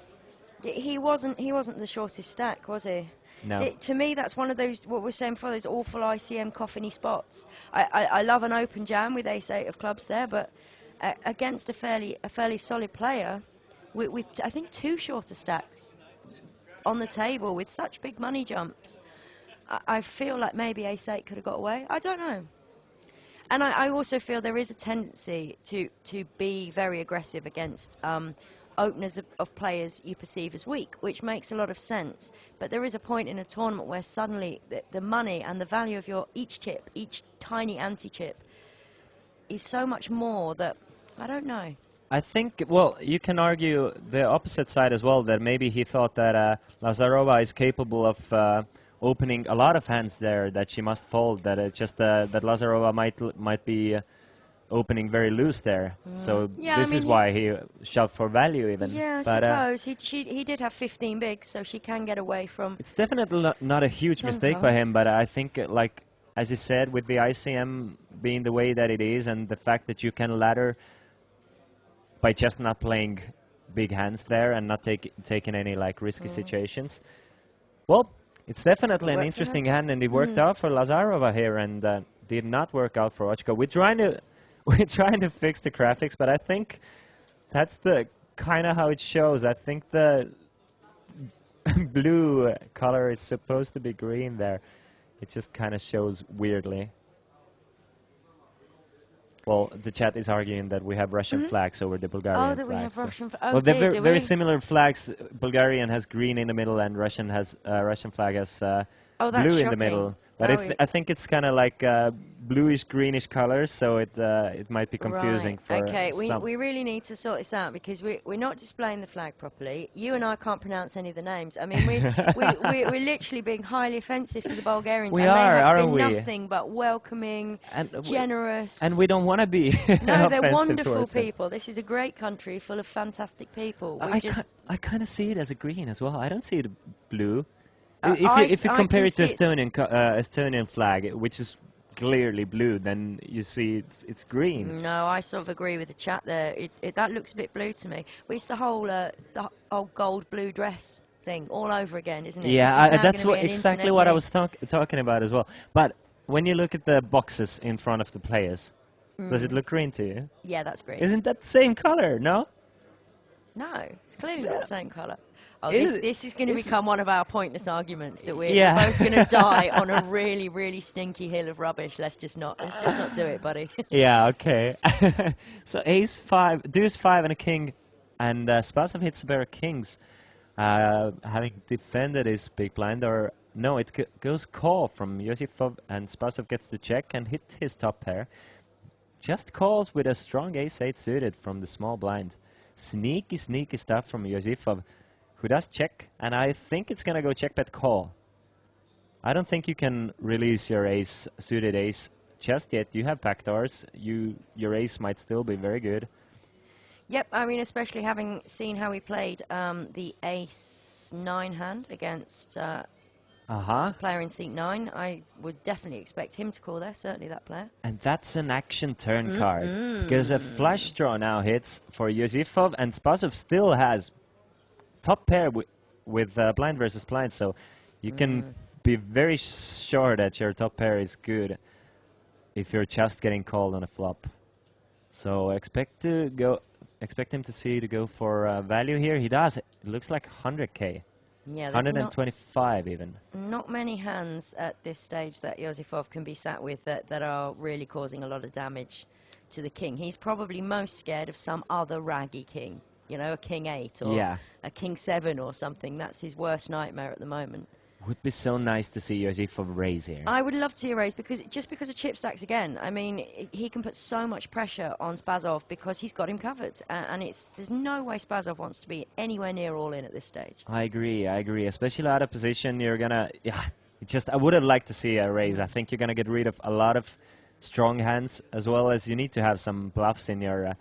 He wasn't the shortest stack, was he? No. To me, that's one of those, what we're saying before, those awful ICM coffiny spots. I love an open jam with ace-8 of clubs there, but against a fairly solid player, with I think 2 shorter stacks on the table with such big money jumps, I feel like maybe ace-8 could have got away. I don't know. And I also feel there is a tendency to be very aggressive against openers of players you perceive as weak, which makes a lot of sense. But there is a point in a tournament where suddenly the money and the value of your each chip, each tiny anti-chip, is so much more that, I don't know. I think, well, you can argue the opposite side as well, that maybe he thought that Lazarova is capable of opening a lot of hands there that she must fold, that that Lazarova might be opening very loose there. So Yeah, this I mean, is why he shoved for value even. Yeah, I suppose. He did have 15 bigs, so she can get away from... It's definitely not a huge some mistake by cards. him, but I think, like, as you said, with the ICM being the way that it is, and the fact that you can ladder by just not playing big hands there and not taking any, like, risky situations, well, it's definitely an interesting hand, and it worked out for Lazarova here, and did not work out for Ochko. We're trying to fix the graphics, but I think that's the kind of how it shows. I think the blue color is supposed to be green there. It just kind of shows weirdly. Well, the chat is arguing that we have Russian flags over the Bulgarian flags. Oh, that we have Russian flags. Well, they're very similar flags. Bulgarian has green in the middle, and Russian flag has that's blue in the shocking. middle. But I think it's kind of like bluish greenish colors, so it might be confusing for Okay, some. we really need to sort this out, because we're not displaying the flag properly. You and I can't pronounce any of the names. I mean, we're literally being highly offensive to the Bulgarians. We and are, they have aren't been we? nothing but welcoming, generous. And we don't want to be No, they're offensive wonderful towards them. people. This is a great country full of fantastic people. I kind of see it as a green as well. I don't see it blue. I If you compare can it to see Estonian flag, which is clearly blue, then you see it's green. No, I sort of agree with the chat there. That looks a bit blue to me. But it's the whole gold blue dress thing all over again, isn't it? Yeah, that's exactly what I was talking about as well. But when you look at the boxes in front of the players, does it look green to you? Yeah, that's green. Isn't that the same color? No. No, it's clearly not the same colour. Oh, Is this is going to become one of our pointless arguments that we're Yeah. both going to die on a really, really stinky hill of rubbish. Let's just not do it, buddy. Yeah, okay. So ace 5, deuce 5 and a king, and Spasov hits a pair of kings, having defended his big blind, or no, it goes call from Yosifov, and Spasov gets to check and hit his top pair. Just calls with a strong ace 8 suited from the small blind. Sneaky stuff from Yosifov, who does check, and I think it's going to go check bet call. I don't think you can release your ace, suited ace, just yet. You have backdoors. Your ace might still be very good. Yep, I mean, especially having seen how he played the ace 9 hand against player in seat 9, I would definitely expect him to call there, certainly that player. And that's an action turn card, because a flush draw now hits for Yosifov, and Spasov still has top pair with blind versus blind, so you can be very sure that your top pair is good if you're just getting called on a flop. So expect him to go for value here. He does. It looks like 100k. Yeah, 125 even. Not many hands at this stage that Yosifov can be sat with that are really causing a lot of damage to the king. He's probably most scared of some other raggy king. you know, a king 8 or a king 7 or something. That's his worst nightmare at the moment. Would be so nice to see Yosifov raise here. I would love to see a raise, because of chip stacks again. I mean, he can put so much pressure on Spazov because he's got him covered, and there's no way Spazov wants to be anywhere near all in at this stage. I agree, especially out of position. You're gonna, I would have liked to see a raise. I think you're gonna get rid of a lot of strong hands, as well as you need to have some bluffs in your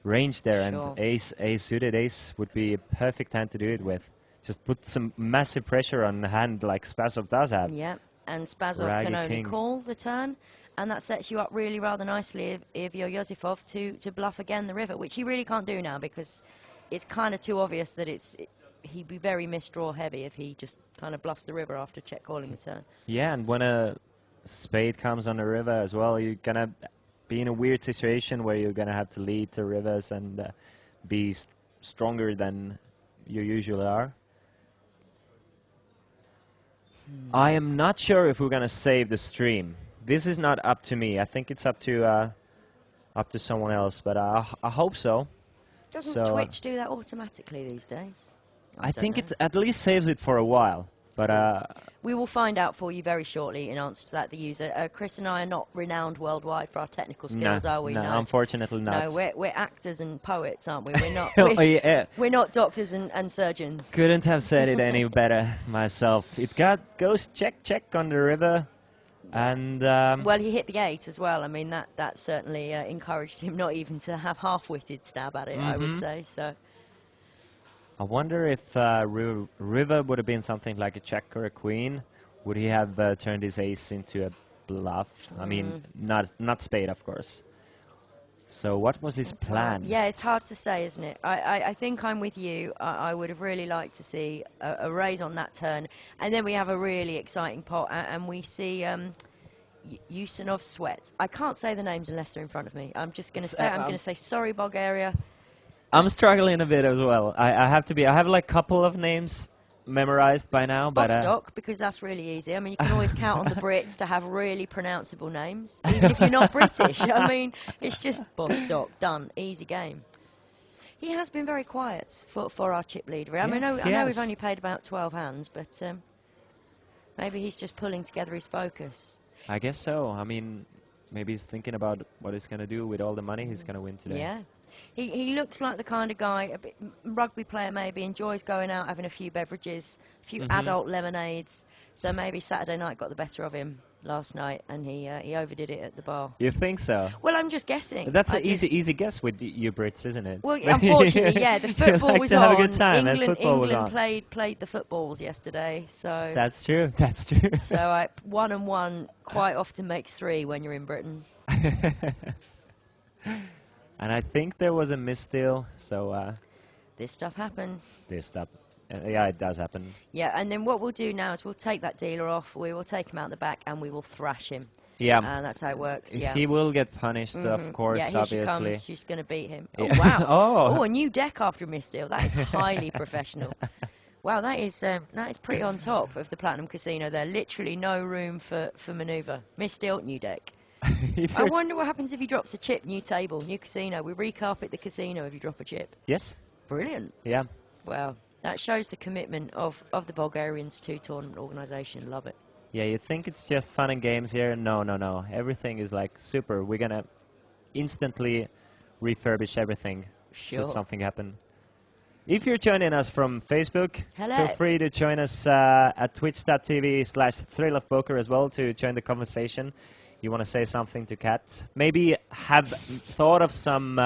range there. Sure. And suited ace would be a perfect hand to do it with. Just put some massive pressure on the hand like Spazov does have. Yeah, and Spazov can only call the turn, and that sets you up really rather nicely if you're Yosifov to bluff again the river, which he really can't do now because it's kind of too obvious that he'd be very misdraw heavy if he just kind of bluffs the river after check calling the turn. Yeah, and when a spade comes on the river as well, you're gonna be in a weird situation where you're gonna have to lead the rivers and be stronger than you usually are. I am not sure if we're gonna save the stream. This is not up to me. I think it's up to someone else, but I hope so. Doesn't Twitch do that automatically these days? I think it at least saves it for a while. But we will find out for you very shortly in answer to that, the user. Chris and I are not renowned worldwide for our technical skills, are we? No, unfortunately not. No, we're actors and poets, aren't we? We're not, we're not doctors and surgeons. Couldn't have said it any better myself. It goes check on the river. And well, he hit the 8 as well. I mean, that certainly encouraged him not even to have half-witted stab at it, I would say. So I wonder if river would have been something like a check or a queen. Would he have turned his ace into a bluff? I mean, not spade, of course. So what was his plan? Yeah, it's hard to say, isn't it? I think I'm with you. I would have really liked to see a raise on that turn. And then we have a really exciting pot, and we see Usanov Sweat. I can't say the names unless they're in front of me. I'm just going to say, I'm going to say, sorry, Bulgaria. I'm struggling a bit as well. I have like a couple of names memorized by now, but Bostock, because that's really easy. I mean, you can always count on the Brits to have really pronounceable names, even if you're not British. I mean, it's just Bostock, done, easy game. He has been very quiet for our chip leader. I mean, I know we've only played about 12 hands, but maybe he's just pulling together his focus. I guess so. I mean, maybe he's thinking about what he's going to do with all the money he's going to win today. Yeah. He looks like the kind of guy, a bit rugby player maybe, enjoys going out, having a few beverages, a few adult lemonades. So maybe Saturday night got the better of him last night, and he overdid it at the bar. You think so? Well, I'm just guessing. That's an easy guess with you Brits, isn't it? Well, unfortunately, yeah, the football like was to on. Have a good time, England played the footballs yesterday, so that's true. That's true. So 1 and 1 quite often makes 3 when you're in Britain. And I think there was a misdeal, so this stuff happens. This stuff, yeah, it does happen. Yeah, and then what we'll do now is we'll take that dealer off. We will take him out the back, and we will thrash him. Yeah, and that's how it works. Yeah, he will get punished, of course. Yeah, here obviously. she comes. She's going to beat him. Yeah. Oh wow! Oh, a new deck after a misdeal. That is highly professional. Wow, that is pretty on top of the Platinum Casino. There, literally no room for manoeuvre. Misdeal, new deck. I wonder what happens if he drops a chip. New table, new casino. We recarpet the casino if you drop a chip. Yes. Brilliant. Yeah. Well, that shows the commitment of the Bulgarians to tournament organisation. Love it. Yeah, you think it's just fun and games here? No. Everything is like super. We're gonna instantly refurbish everything should something happen. If you're joining us from Facebook, feel free to join us at twitch.tv/thrill of poker as well to join the conversation. You want to say something to Kat? Maybe have thought of some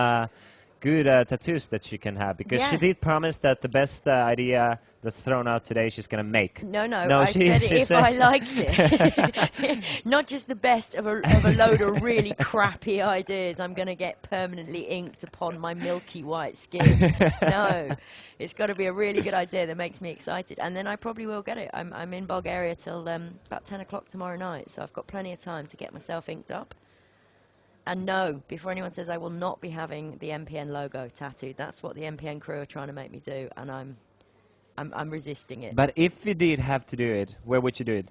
good tattoos that she can have, because she did promise that the best idea that's thrown out today she's going to make. No, I said it if I liked it. Not just the best of a load of really crappy ideas I'm going to get permanently inked upon my milky white skin. No, it's got to be a really good idea that makes me excited, and then I probably will get it. I'm in Bulgaria till about 10 o'clock tomorrow night, so I've got plenty of time to get myself inked up. And no, before anyone says, I will not be having the MPN logo tattooed. That's what the MPN crew are trying to make me do, and I'm resisting it. But if you did have to do it, where would you do it?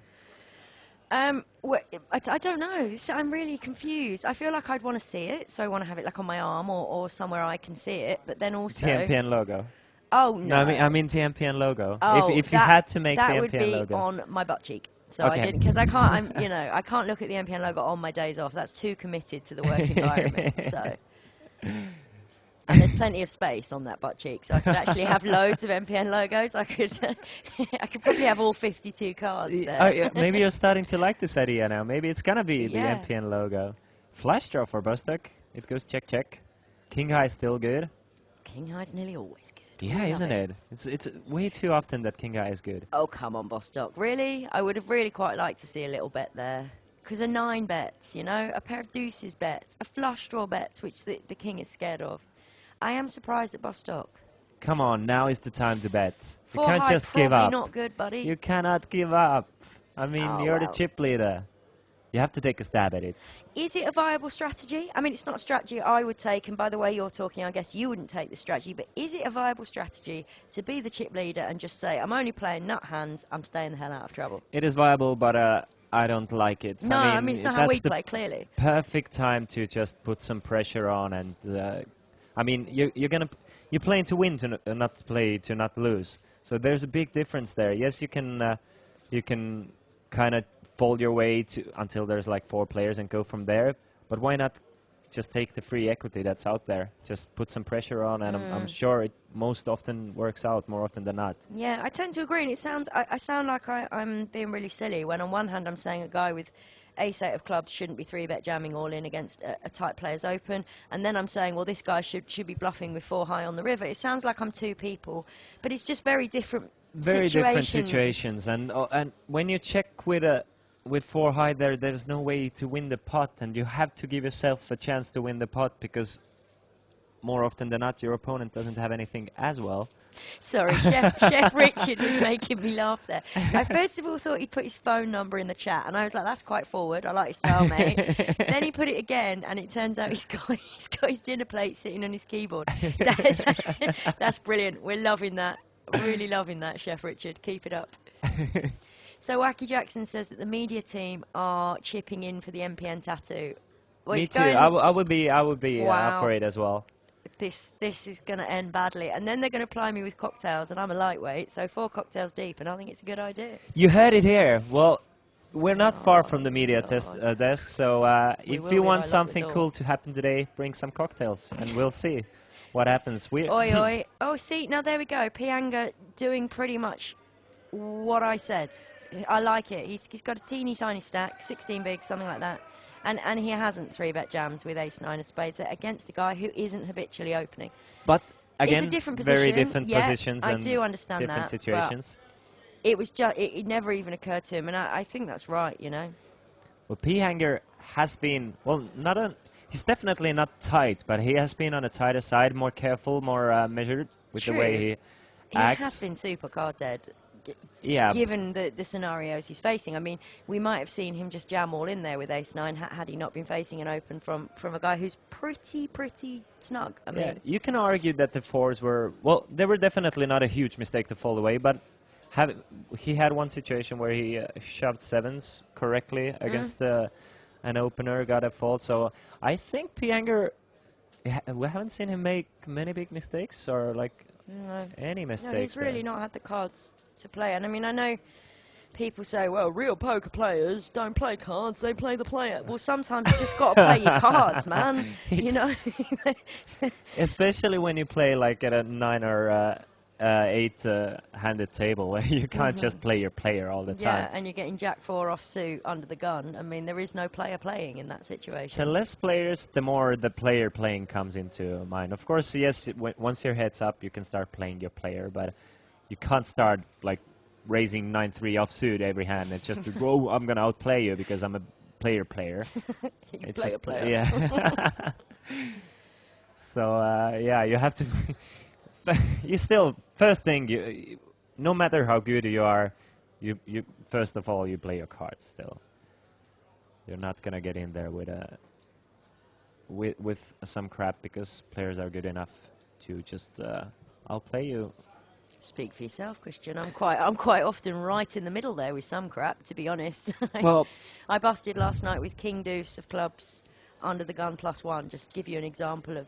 I don't know. So I'm really confused. I feel like I'd want to see it, so I want to have it like on my arm or somewhere I can see it. But then also, The MPN logo. oh No, no, I mean the MPN logo. oh If you had to make the that would MPN be logo. on my butt cheek. So Okay. I did because I can't. I can't look at the MPN logo on my days off. That's too committed to the work environment. So. And there's plenty of space on that butt cheek, so I could actually have loads of MPN logos. I could probably have all 52 cards there. Oh, yeah, maybe you're starting to like this idea now. Maybe it's gonna be Yeah. the MPN logo. Flash draw for Bostock. It goes check check. King high still good. King high's nearly always good. Yeah, Love isn't it? It's way too often that king high is good. Oh, come on, Bostock. Really? I would have really quite liked to see a little bet there. Because a 9 bets, a pair of deuces bets, a flush draw bets, which the king is scared of. I am surprised at Bostock. Come on, now is the time to bet. You 4 can't high, just give probably up. not good, buddy. You cannot give up. I mean, Oh, you're the well. chip leader. You have to take a stab at it. Is it a viable strategy? I mean, it's not a strategy I would take, and by the way you're talking, I guess you wouldn't take this strategy, but is it a viable strategy to be the chip leader and just say, I'm only playing nut hands, I'm staying the hell out of trouble? It is viable, but I don't like it. No, I mean it's not how we that's the play, clearly. perfect time to just put some pressure on, and I mean you're playing to win, to not play to not lose. So there's a big difference there. Yes, you can kind of fold your way to until there's like 4 players and go from there. But why not just take the free equity that's out there? Just put some pressure on, and I'm sure it most often works out, more often than not. Yeah, I tend to agree, and it sounds I sound like I'm being really silly when on one hand I'm saying a guy with ace-8 of clubs shouldn't be 3-bet jamming all in against a tight player's open, and then I'm saying, well, this guy should be bluffing with 4 high on the river. It sounds like I'm two people, but it's just very different Different situations, and when you check with 4 high there's no way to win the pot, and you have to give yourself a chance to win the pot, because more often than not your opponent doesn't have anything as well. Sorry, Chef Richard was making me laugh there. I first of all thought he'd put his phone number in the chat, and I was like, that's quite forward. I like your style, mate. Then he put it again, and it turns out he's got his dinner plate sitting on his keyboard. That's brilliant. We're loving that. Really loving that, Chef Richard. Keep it up. So Wacky Jackson says that the media team are chipping in for the MPN tattoo. Well, Me too. I would be Wow. up for it as well. This is going to end badly, and then they're going to ply me with cocktails, and I'm a lightweight, so 4 cocktails deep, and I think it's a good idea. You heard it here. Well, we're not far from the media desk, so if you want something cool to happen today, bring some cocktails, and we'll see what happens. Oi, oi. Oh, see, now there we go. Pianga doing pretty much what I said. I like it. He's got a teeny tiny stack, 16 big, something like that. And he hasn't 3-bet jammed with ace-9 of spades against a guy who isn't habitually opening. But again, it's a different very position. different Yeah, positions I and do understand different that, situations. It was just it never even occurred to him, and I think that's right. Well, P-Hanger has been, well, he's definitely not tight, but he has been on the tighter side, more careful, more measured with the way he acts. He has been super card dead. Yeah. Given the scenarios he's facing, I mean, we might have seen him just jam all in there with ace-9 had he not been facing an open from a guy who's pretty snug. I mean, you can argue that the 4s were, well, they were definitely not a huge mistake to fold away, but he had one situation where he shoved 7s correctly against an opener, got a fold. So I think P-Hanger, we haven't seen him make many big mistakes or like any mistakes. No, he's really not had the cards to play. And I mean, I know people say, well, real poker players don't play cards, they play the player. Well, sometimes you just got to play your cards, man. Especially when you play like at a 9 or 8-handed table where you can't just play your player all the time. Yeah, and you're getting Jack 4 offsuit under the gun. I mean, there is no player playing in that situation. The less players, the more the player playing comes into mind. Of course, yes, once your head's up, you can start playing your player, but you can't start like raising 9-3 offsuit every hand and just oh, I'm gonna outplay you because I'm a player. It's just player. Yeah. So yeah, you have to. You still, first thing, no matter how good you are, you first of all you play your cards still. You're not gonna get in there with some crap because players are good enough to just outplay you Speak for yourself, Christian. I'm quite often right in the middle there with some crap, to be honest. Well, I busted last night with King Deuce of clubs under the gun +1. Just to give you an example of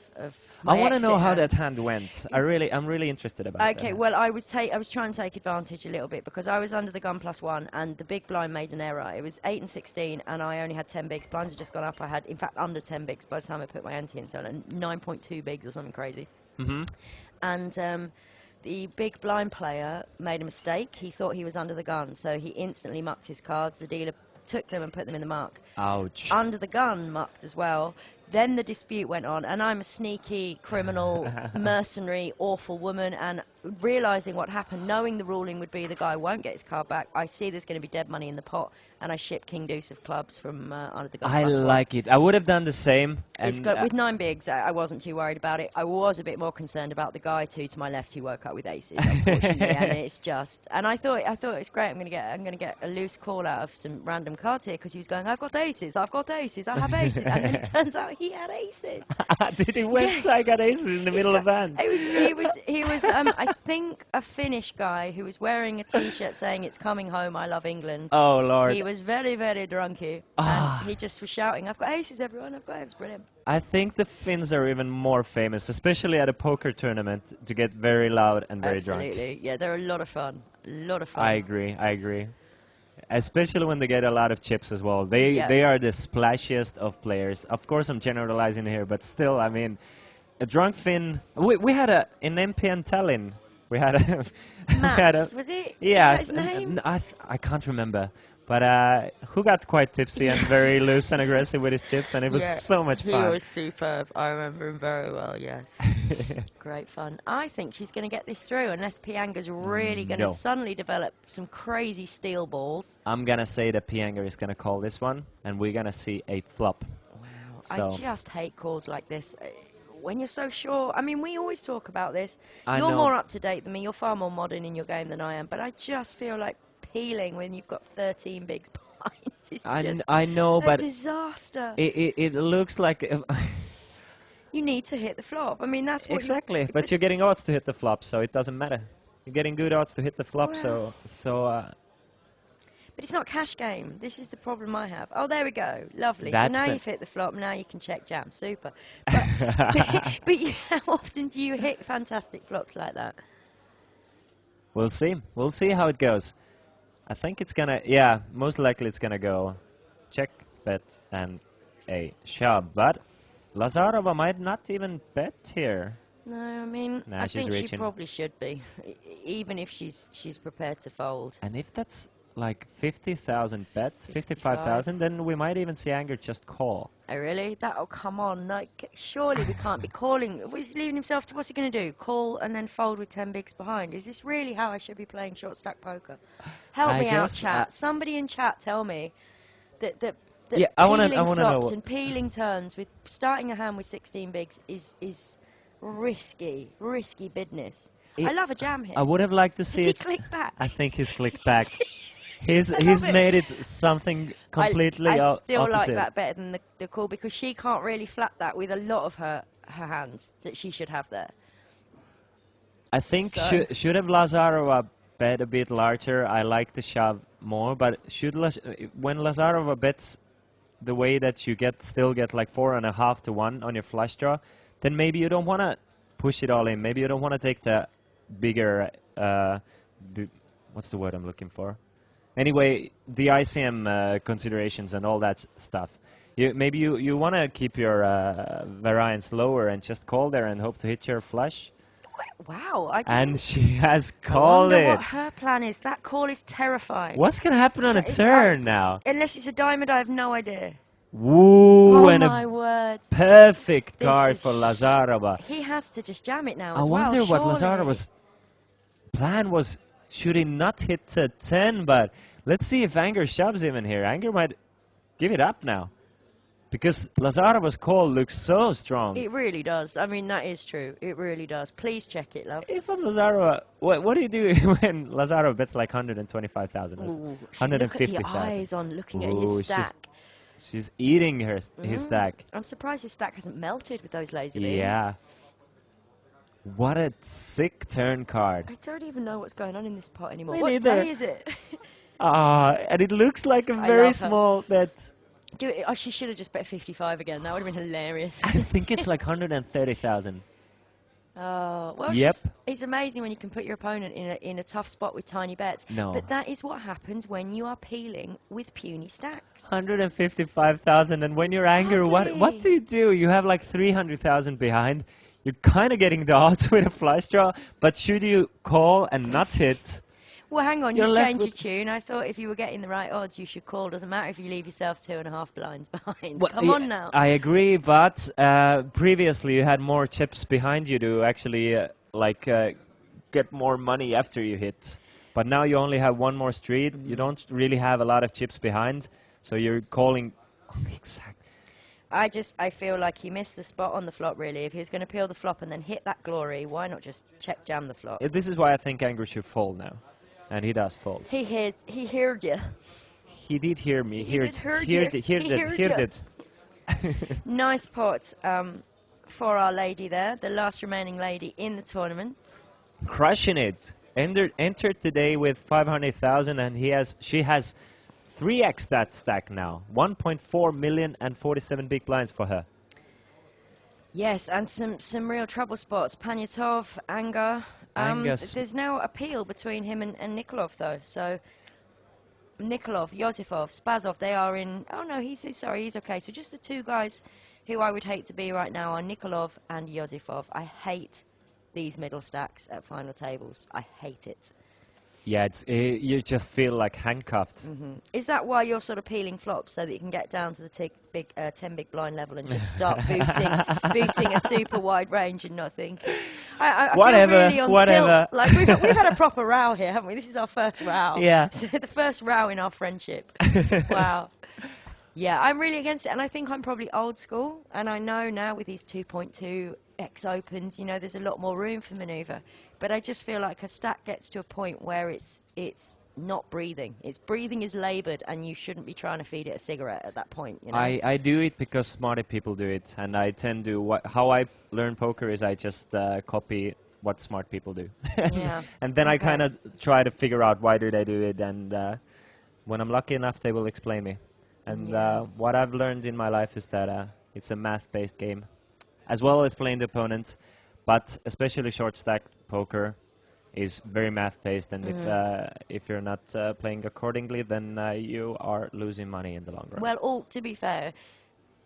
my I want to know exit how that hands. hand went. I'm really interested about that. Okay, well, I was trying to take advantage a little bit because I was under the gun +1 and the big blind made an error. It was 8 and 16 and I only had 10 bigs. Blinds had just gone up. I had, in fact, under 10 bigs by the time I put my ante in, so 9.2 bigs or something crazy. Mm-hmm. And the big blind player made a mistake. He thought he was under the gun, so he instantly mucked his cards. The dealer took them and put them in the muck. Ouch. Under the gun mucked as well. Then the dispute went on, and I'm a sneaky, criminal, mercenary, awful woman, and realising what happened, knowing the ruling would be the guy won't get his card back, I see there's going to be dead money in the pot, and I ship King Deuce of clubs from under the gun. I like it. I would have done the same. It's got, with 9 bigs, I wasn't too worried about it. I was a bit more concerned about the guy to my left who woke up with aces, unfortunately, and it's just. And I thought it was great. I'm going to get a loose call out of some random cards here because he was going, I've got aces, I have aces, and then it turns out he had aces. Did he win? Yes. I got aces in the middle of hand. He was I think a Finnish guy who was wearing a T-shirt saying "It's coming home, I love England." Oh Lord! He was very, very drunky, and he just was shouting, "I've got aces, everyone! I've got aces!" Brilliant. I think the Finns are even more famous, especially at a poker tournament, to get very loud and very drunk. Absolutely, yeah, they're a lot of fun. A lot of fun. I agree. Especially when they get a lot of chips as well. They are the splashiest of players. Of course, I'm generalizing here, but still, I mean, a drunk Finn. We had in MPN Tallinn. We had a Max, was it? Yeah, Was that his name? I can't remember. But who got quite tipsy and very loose and aggressive with his chips, and it was so much fun. He was superb. I remember him very well, yes. Great fun. I think she's going to get this through unless Pianga's really going to suddenly develop some crazy steel balls. I'm going to say that Pianga is going to call this one, and we're going to see a flop. Wow. So. I just hate calls like this. When you're so sure, I mean, we always talk about this. I You're know. more up to date than me. You're far more modern in your game than I am. But I just feel like peeling when you've got 13 bigs behind. It's just I know, but disaster. It looks like You need to hit the flop. I mean, that's what exactly. But you're getting odds to hit the flop, so it doesn't matter. You're getting good odds to hit the flop, Well. so. But it's not cash game. This is the problem I have. Oh, there we go. Lovely. So That's now it. you've hit the flop. Now you can check jam. Super. But how often do you hit fantastic flops like that? We'll see. We'll see how it goes. I think it's gonna. Yeah, most likely it's gonna go check, bet, and a shove. But Lazarova might not even bet here. No, I mean, Nah, I she's think she reaching. probably should be, even if she's prepared to fold. And if that's like 50,000 bet, 55,000, then we might even see Anger just call. Oh, really? Oh, come on. Like, surely we can't be calling. If he's leaving himself to, what's he going to do? Call and then fold with 10 bigs behind? Is this really how I should be playing short stack poker? Help me out, chat. Somebody in chat tell me that Yeah, I wanna peeling know flops what- and peeling turns with starting a hand with 16 bigs is risky business. I love a jam here. I would have liked to see Does it. he click back? I think he's clicked back. He's love it. made it something completely I still opposite. like that better than the call because she can't really flat that with a lot of her hands that she should have there. I think So- should have Lazarova bet a bit larger. I like the shove more, but when Lazarova bets the way that you still get like 4.5 to 1 on your flush draw, then maybe you don't want to push it all in. Maybe you don't want to take the bigger. What's the word I'm looking for? Anyway, the ICM considerations and all that stuff. Maybe you want to keep your variance lower and just call there and hope to hit your flush. Wow. And she has I called wonder it. what her plan is. That call is terrifying. What's going to happen on a That is turn now? Unless it's a diamond, I have no idea. Woo! Oh, And my a word. perfect This card is for Lazarova. He has to just jam it now I as well. wonder what surely. Lazarova's plan was. Should he not hit to 10? But let's see if Anger shoves even here. Anger might give it up now. Because Lazarova's call looks so strong. It really does. I mean, that is true. It really does. Please check it, love. If I'm Lazarova, what do you do when Lazarova bets like 125,000 or Ooh, look at the 150,000? eyes on looking at Ooh, his she's- stack. She's eating his stack. I'm surprised his stack hasn't melted with those laser beams. Yeah. What a sick turn card. I don't even know what's going on in this pot anymore. Me What neither. day is it? And it looks like a I very love her. small bet. Oh, she should have just bet 55 again. That would have been hilarious. I think it's like 130,000. Oh, well, Yep. it's amazing when you can put your opponent in a tough spot with tiny bets. No. But that is what happens when you are peeling with puny stacks. 155,000, and when you're angry, what ugly. do? You have like 300,000 behind. You're kind of getting the odds with a flush draw, but should you call and not hit? Well, hang on, You're you've left changed your with- tune. I thought if you were getting the right odds, you should call. Doesn't matter if you leave yourself 2.5 blinds behind. Well, Come on now. I agree, but previously you had more chips behind you to actually get more money after you hit. But now you only have one more street. You don't really have a lot of chips behind, so you're calling. Exactly. I feel like he missed the spot on the flop, really. If he was going to peel the flop and then hit that glory, why not just check jam the flop? This is why I think Angry should fold now, and he does fold. He heard you. He did hear me. He did heard you. Heard it. Nice pot for our lady there, the last remaining lady in the tournament. Crushing it. Entered today with 500,000, and she has 3x that stack now. 1.4 million and 47 big blinds for her. Yes, and some real trouble spots. Panyatov, Anga. Angus. There's now a peel between him and Nikolov, though. So Nikolov, Yosifov, Spazov, they are in... Oh, no, he's okay. So just the two guys who I would hate to be right now are Nikolov and Yosifov. I hate these middle stacks at final tables. I hate it. Yeah, you just feel like handcuffed. Is that why you're sort of peeling flops, so that you can get down to the 10 big blind level and just start booting a super wide range and not thinking? I Whatever, feel really on whatever. tilt. Like we've had a proper row here, haven't we? This is our first row. Yeah. So the first row in our friendship. Wow. Yeah, I'm really against it, and I think I'm probably old school. And I know now with these 2.2x opens, you know, there's a lot more room for manoeuvre. But I just feel like a stack gets to a point where it's not breathing. Its breathing is laboured, and you shouldn't be trying to feed it a cigarette at that point. You know? I do it because smarter people do it, and I tend to how I learn poker is I just copy what smart people do. Yeah. And then I Okay. kind of try to figure out why do they do it, and when I'm lucky enough, they will explain me. And Yeah. what I've learned in my life is that it's a math-based game, as well as playing the opponent, but especially short stack poker is very math-based, and if you're not playing accordingly, then you are losing money in the long run. Well, to be fair,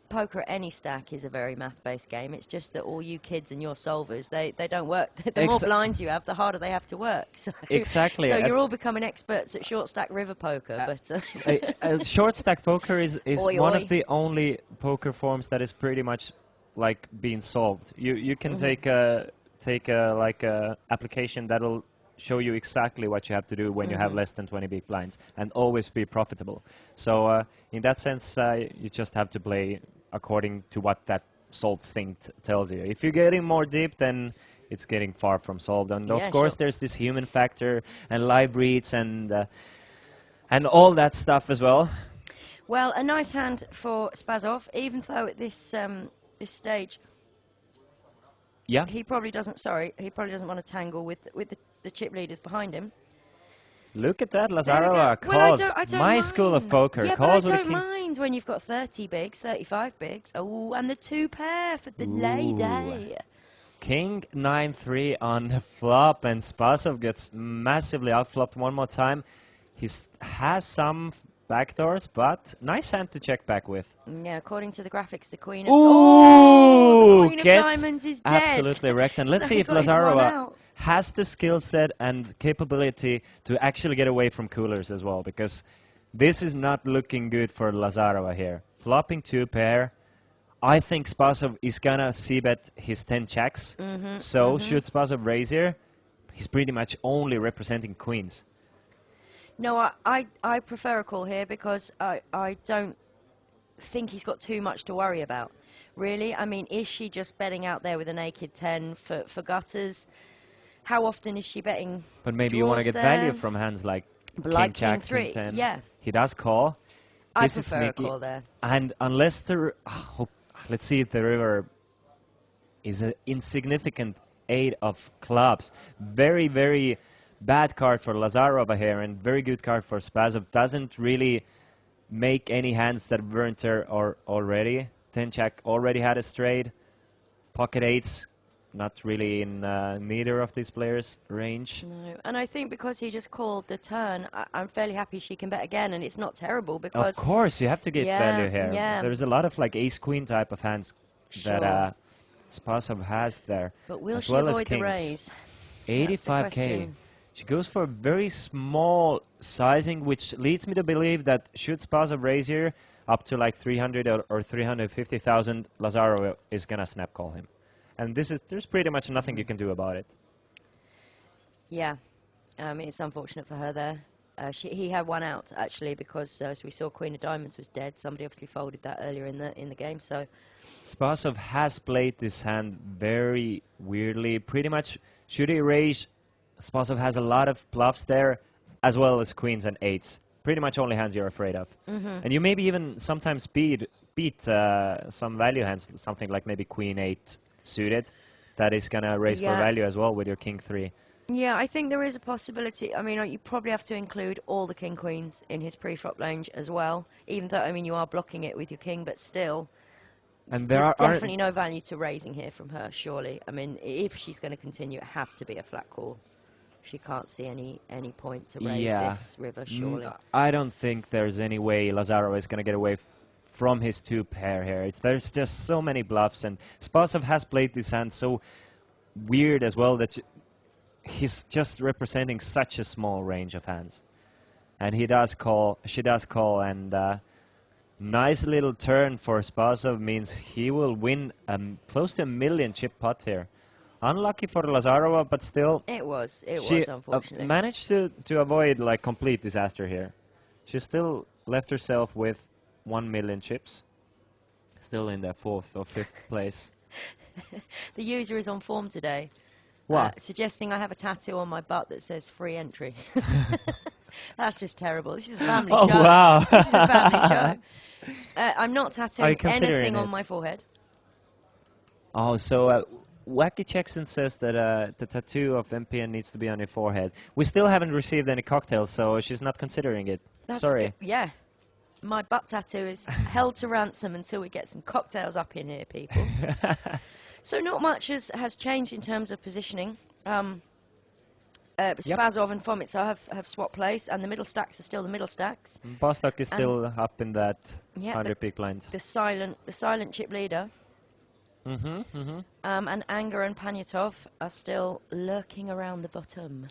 poker at any stack is a very math-based game. It's just that all you kids and your solvers, they don't work. The more blinds you have, the harder they have to work. So, Exactly. So you're all becoming experts at short stack river poker. But Short stack poker is Oi, one oi. of the only poker forms that is pretty much like being solved. You can take a application that'll show you exactly what you have to do when you have less than 20 big blinds and always be profitable. So in that sense, you just have to play according to what that solved thing tells you. If you're getting more deep, then it's getting far from solved. And of Yeah, course, sure. there's this human factor and live reads and all that stuff as well. well, a nice hand for Spazov, even though at this stage Yeah. he probably doesn't want to tangle with the chip leaders behind him. Look at that, There we Lazarova go. Well, calls. I don't My mind. school of poker Yeah, calls but I with a don't king. mind when you've got 30 bigs, 35 bigs. Oh, and the 2 pair for the Ooh. lady. King 9-3 on the flop, and Spasov gets massively outflopped one more time. He has some backdoors, but nice hand to check back with. Yeah, according to the graphics, the queen of... Ooh! the queen of Get diamonds is dead. absolutely wrecked. And let's So see he if got his one Lazarova out. has the skill set and capability to actually get away from coolers as well, because this is not looking good for Lazarova here. Flopping 2 pair. I think Spasov is gonna c-bet his 10 checks. So should Spasov raise here, he's pretty much only representing queens. No, I prefer a call here because I don't think he's got too much to worry about. Really, I mean, is she just betting out there with a naked 10 for gutters? How often is she betting? But maybe you want to draws get there? value from hands like Like King Jack, King 3, King 10. yeah. He does call. I Keeps it prefer a sneaky. call there. And unless the... let's see if the river is an insignificant 8 of clubs. Very, very bad card for Lazarova here, and very good card for Spazov. Doesn't really make any hands that weren't there already. 10-jack already had a straight. Pocket 8s, not really in neither of these players' range. No, and I think because he just called the turn, I'm fairly happy she can bet again, and it's not terrible because... Of course, you have to get value here. Yeah. There's a lot of like ace-queen type of hands Sure. that Spasov has there. But will as she well as avoid the kings. raise? 85k. She goes for a very small sizing, which leads me to believe that should Spasov raise here up to like 300 or 350,000, Lazarov is gonna snap call him. And there's pretty much nothing you can do about it. Yeah, it's unfortunate for her there. He had one out actually because as we saw, Queen of Diamonds was dead. Somebody obviously folded that earlier in the game. So Spasov has played this hand very weirdly. Pretty much, should he raise, Spasov has a lot of bluffs there, as well as queens and eights. Pretty much only hands you're afraid of. And you maybe even sometimes beat some value hands, something like maybe queen 8 suited, that is gonna raise for value as well with your king 3. Yeah, I think there is a possibility. I mean, you probably have to include all the king queens in his pre-flop range as well. Even though, I mean, you are blocking it with your king, but still, And there's definitely no value to raising here from her. Surely, I mean, if she's going to continue, it has to be a flat call. She can't see any point to raise this river. Surely, I don't think there's any way Lazarov is gonna get away from his 2 pair here. There's just so many bluffs, and Spasov has played this hand so weird as well that he's just representing such a small range of hands. And she does call, and nice little turn for Spasov means he will win close to 1 million chip pot here. Unlucky for Lazarova, but still... It was She unfortunately. managed to avoid like complete disaster here. She still left herself with 1 million chips. Still in the 4th or 5th place. The user is on form today. What? Suggesting I have a tattoo on my butt that says free entry. That's just terrible. This is a family Oh, show. wow. This is a family show. I'm not Are you tattooing considering anything it? on my forehead. Oh, so Wacky Jackson says that the tattoo of MPN needs to be on your forehead. We still haven't received any cocktails, so she's not considering it. Sorry. Yeah. My butt tattoo is held to ransom until we get some cocktails up in here, people. So not much has changed in terms of positioning. Spazov and Fomitsa have swapped place, and the middle stacks are still the middle stacks. Bostock is still up in that 100 big lines. The silent chip leader. And Anger and Panyatov are still lurking around the bottom.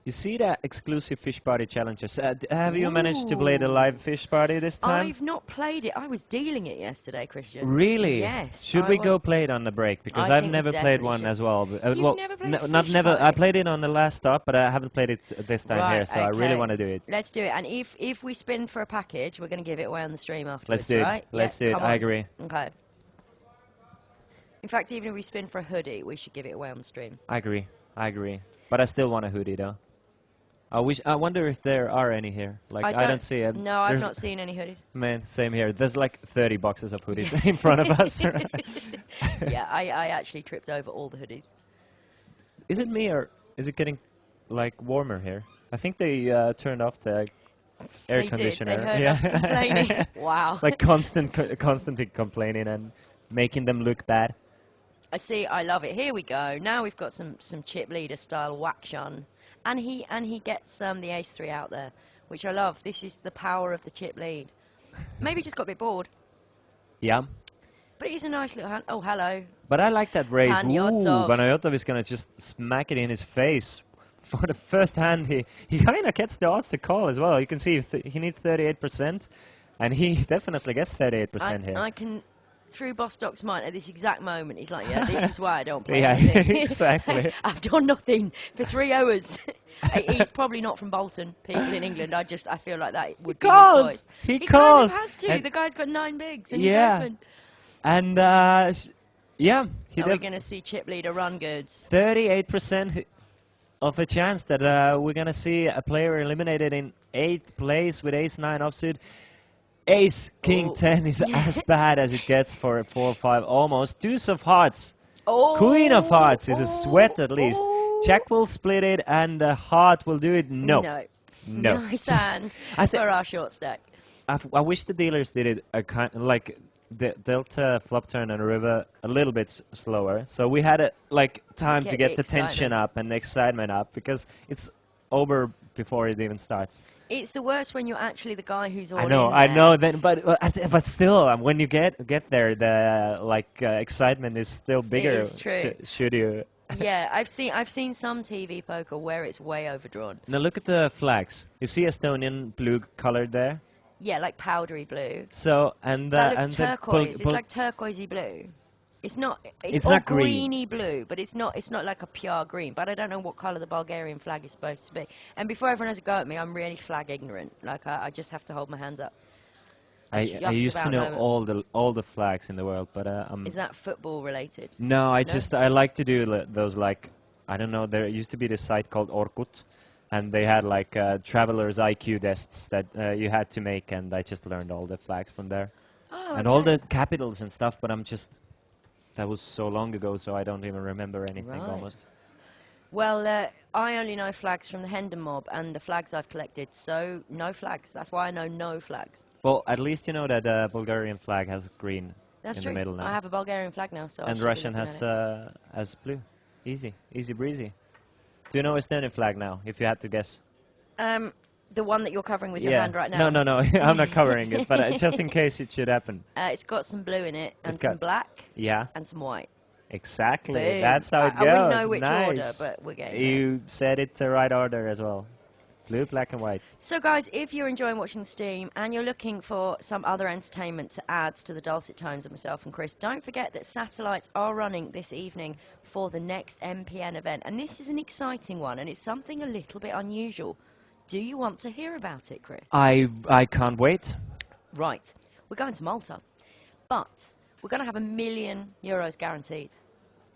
You see the exclusive fish party challenges. Have you managed to play the live fish party this time? I've not played it. I was dealing it yesterday, Christian. Really? Yes. Should we go play it on the break? Because I I've think never we played definitely one should. as well. You've never played a not fish never. I party? played it on the last stop, but I haven't played it this time here. So I really okay. want to do it. Let's do it. And if we spin for a package, we're going to give it away on the stream afterwards. Let's do it. Right? Let's do it. Come I on. agree. Okay. In fact, even if we spin for a hoodie, we should give it away on the stream. I agree. I agree. But I still want a hoodie though. I wonder if there are any here. Like I don't see it. No, I've not seen any hoodies. Man, same here. There's like 30 boxes of hoodies in front of us. Yeah, I actually tripped over all the hoodies. Is it me or is it getting like warmer here? I think they turned off the air conditioner. They heard us complaining. Wow. Like constantly complaining and making them look bad. I see. I love it. Here we go. Now we've got some chip leader style whack-shun. And he gets the ace-3 out there, which I love. This is the power of the chip lead. Maybe just got a bit bored. Yeah. But it is a nice little hand. Oh, hello. But I like that raise. Panyatov. Panyatov is going to just smack it in his face. For the first hand, he kind of gets the odds to call as well. You can see he needs 38%, and he definitely gets 38% here. I can... Through Bostock's mind at this exact moment, he's like, yeah, this is why I don't play Yeah, anything. exactly. I've done nothing for 3 hours. He's probably not from Bolton, people in England. I feel like that would be his voice. He calls. calls. He kind of has to. And the guy's got 9 bigs and yeah. he's open. And, yeah. Are we going to see chip leader run goods? 38% of a chance that we're going to see a player eliminated in 8th place with ace-9 offsuit. Ace, King 10 is as bad as it gets for a 4-5 almost. Deuce of hearts Oh, Queen of hearts is a sweat oh, at least. oh. Jack will split it and heart will do it. No. No. No. Nice Just- hand I for our short stack. I wish the dealers did it a kind like the Delta flop turn and river a little bit slower, so we had like time to get the tension up and the excitement up, because it's over before it even starts. It's the worst when you're actually the guy who's all I know, in I there. know. Then, but still, when you get there, the excitement is still bigger. It is true. Should you? Yeah, I've seen some TV poker where it's way overdrawn. Now look at the flags. You see Estonian blue colored there. Yeah, like powdery blue. So and That looks and turquoise. It's like turquoisey blue. It's not. It's all not green. greeny blue, but it's not. It's not like a pure green. But I don't know what color the Bulgarian flag is supposed to be. And before everyone has a go at me, I'm really flag ignorant. Like I just have to hold my hands up. I used to know know all the flags in the world, but Is that football related? no, I like to do those, like, I don't know. There used to be this site called Orkut, and they had like travelers IQ tests that you had to make, and I just learned all the flags from there, Oh, and all the capitals and stuff. But that was so long ago, so I don't even remember anything Right. almost. Well, I only know flags from the Hendon mob and the flags I've collected, so no flags. That's why I know no flags. Well, at least you know that the Bulgarian flag has green That's in true. the middle now, I have a Bulgarian flag now, so I and should be Russian looking at has blue. Easy breezy. Do you know Estonian flag now? If you had to guess. it. The one that you're covering with your hand right now. No. I'm not covering it, but just in case it should happen. It's got some blue in it, and It's some got- black, Yeah, and some white. exactly. Boom. That's how it I goes. wouldn't know which Nice. order, but we're getting there. You said it the right order as well. Blue, black, and white. So, guys, if you're enjoying watching the stream and you're looking for some other entertainment to add to the dulcet tones of myself and Chris, don't forget that satellites are running this evening for the next MPN event. And this is an exciting one, and it's something a little bit unusual. Do you want to hear about it, Chris? I can't wait. Right. We're going to Malta, but we're going to have €1,000,000 guaranteed.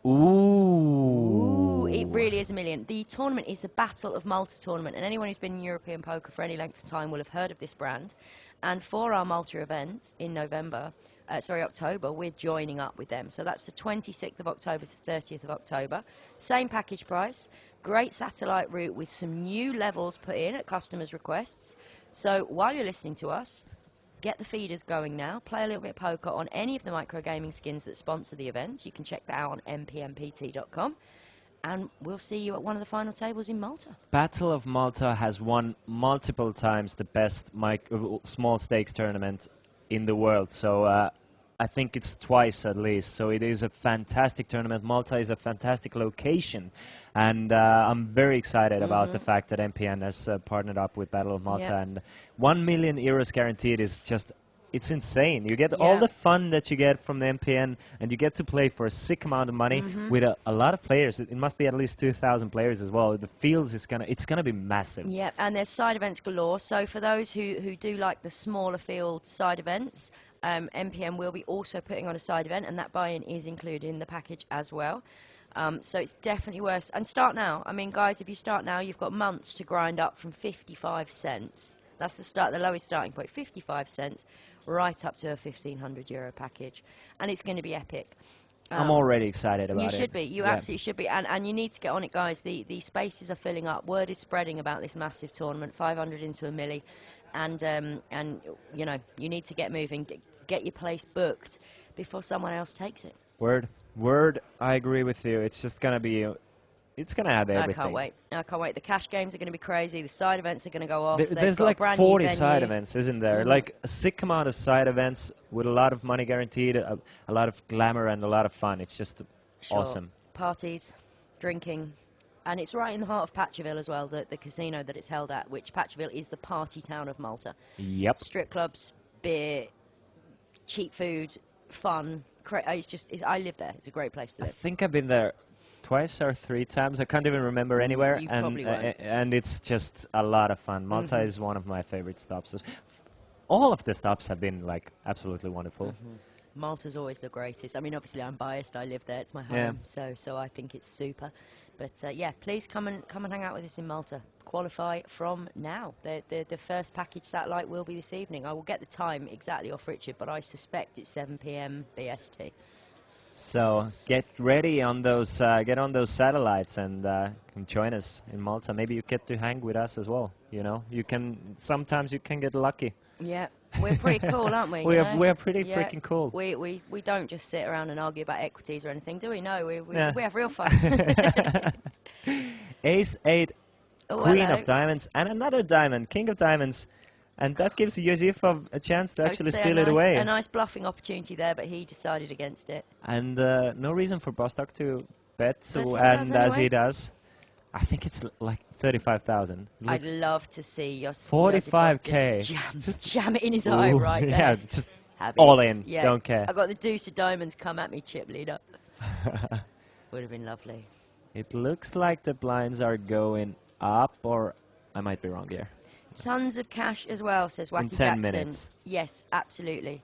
Ooh. It really is 1,000,000. The tournament is the Battle of Malta tournament, and anyone who's been in European poker for any length of time will have heard of this brand. And for our Malta event in October, we're joining up with them. So that's the 26th of October to 30th of October. Same package price, great satellite route with some new levels put in at customers' requests. So while you're listening to us, get the feeders going now. Play a little bit of poker on any of the microgaming skins that sponsor the events. You can check that out on mpnpt.com. And we'll see you at one of the final tables in Malta. Battle of Malta has won multiple times the best small stakes tournament in the world. So I think it's twice at least. So it is a fantastic tournament. Malta is a fantastic location. And I'm very excited about the fact that MPN has partnered up with Battle of Malta. Yep. And €1,000,000 guaranteed is just... It's insane. You get all the fun that you get from the MPN, and you get to play for a sick amount of money with a lot of players. It must be at least 2,000 players as well. The fields it's gonna be massive. Yeah, and there's side events galore. So for those who do like the smaller field side events, MPN will be also putting on a side event, and that buy-in is included in the package as well. So it's definitely worth. And start now. I mean, guys, if you start now, you've got months to grind up from 55 cents. That's the lowest starting point, 55 cents, right up to a €1,500 package. And it's going to be epic. I'm already excited about it. You should be. You absolutely should be. And you need to get on it, guys. The spaces are filling up. Word is spreading about this massive tournament, 500 into a milli. And you know, you need to get moving. Get your place booked before someone else takes it. Word, I agree with you. It's just going to be... It's going to have everything. I can't wait. The cash games are going to be crazy. The side events are going to go off. There's got a like brand 40 new side venue. events, isn't there? Like a sick amount of side events with a lot of money guaranteed, a lot of glamour and a lot of fun. It's just awesome. Parties, drinking. And it's right in the heart of Patcherville as well, the casino that it's held at, which Patcherville is the party town of Malta. Yep. Strip clubs, beer, cheap food, fun. I live there. It's a great place to I live. think I've been there twice or 3 times. I can't even remember anywhere. You and probably won't. And it's just a lot of fun. Malta is one of my favorite stops. All of the stops have been like absolutely wonderful. Malta's always the greatest. I mean, obviously, I'm biased. I live there. It's my home. Yeah. So I think it's super. But yeah, please come and hang out with us in Malta. Qualify from now. The first package satellite will be this evening. I will get the time exactly off Richard, but I suspect it's 7 p.m. BST. So get ready on those, get on those satellites and come join us in Malta. Maybe you get to hang with us as well. You know, you can sometimes you can get lucky. Yeah, we're pretty cool, aren't we? We're pretty freaking cool. We don't just sit around and argue about equities or anything, do we? No, we have real fun. Ace 8, Oh, Queen hello. of Diamonds, and another Diamond, King of Diamonds. And that gives Yosifov a chance to actually steal it away. A nice bluffing opportunity there, but he decided against it. And no reason for Bostock to bet, But he and does as he anyway. does, I think it's like 35,000. I'd love to see Yosifov 45K. just jam it in his eye right there. Yeah, just Have all it. in, Yeah. don't care. I got the deuce of diamonds come at me, chip leader. Would have been lovely. It looks like the blinds are going up, or I might be wrong here. Tons of cash as well, says Wacky In 10 Jackson. minutes. Yes, absolutely.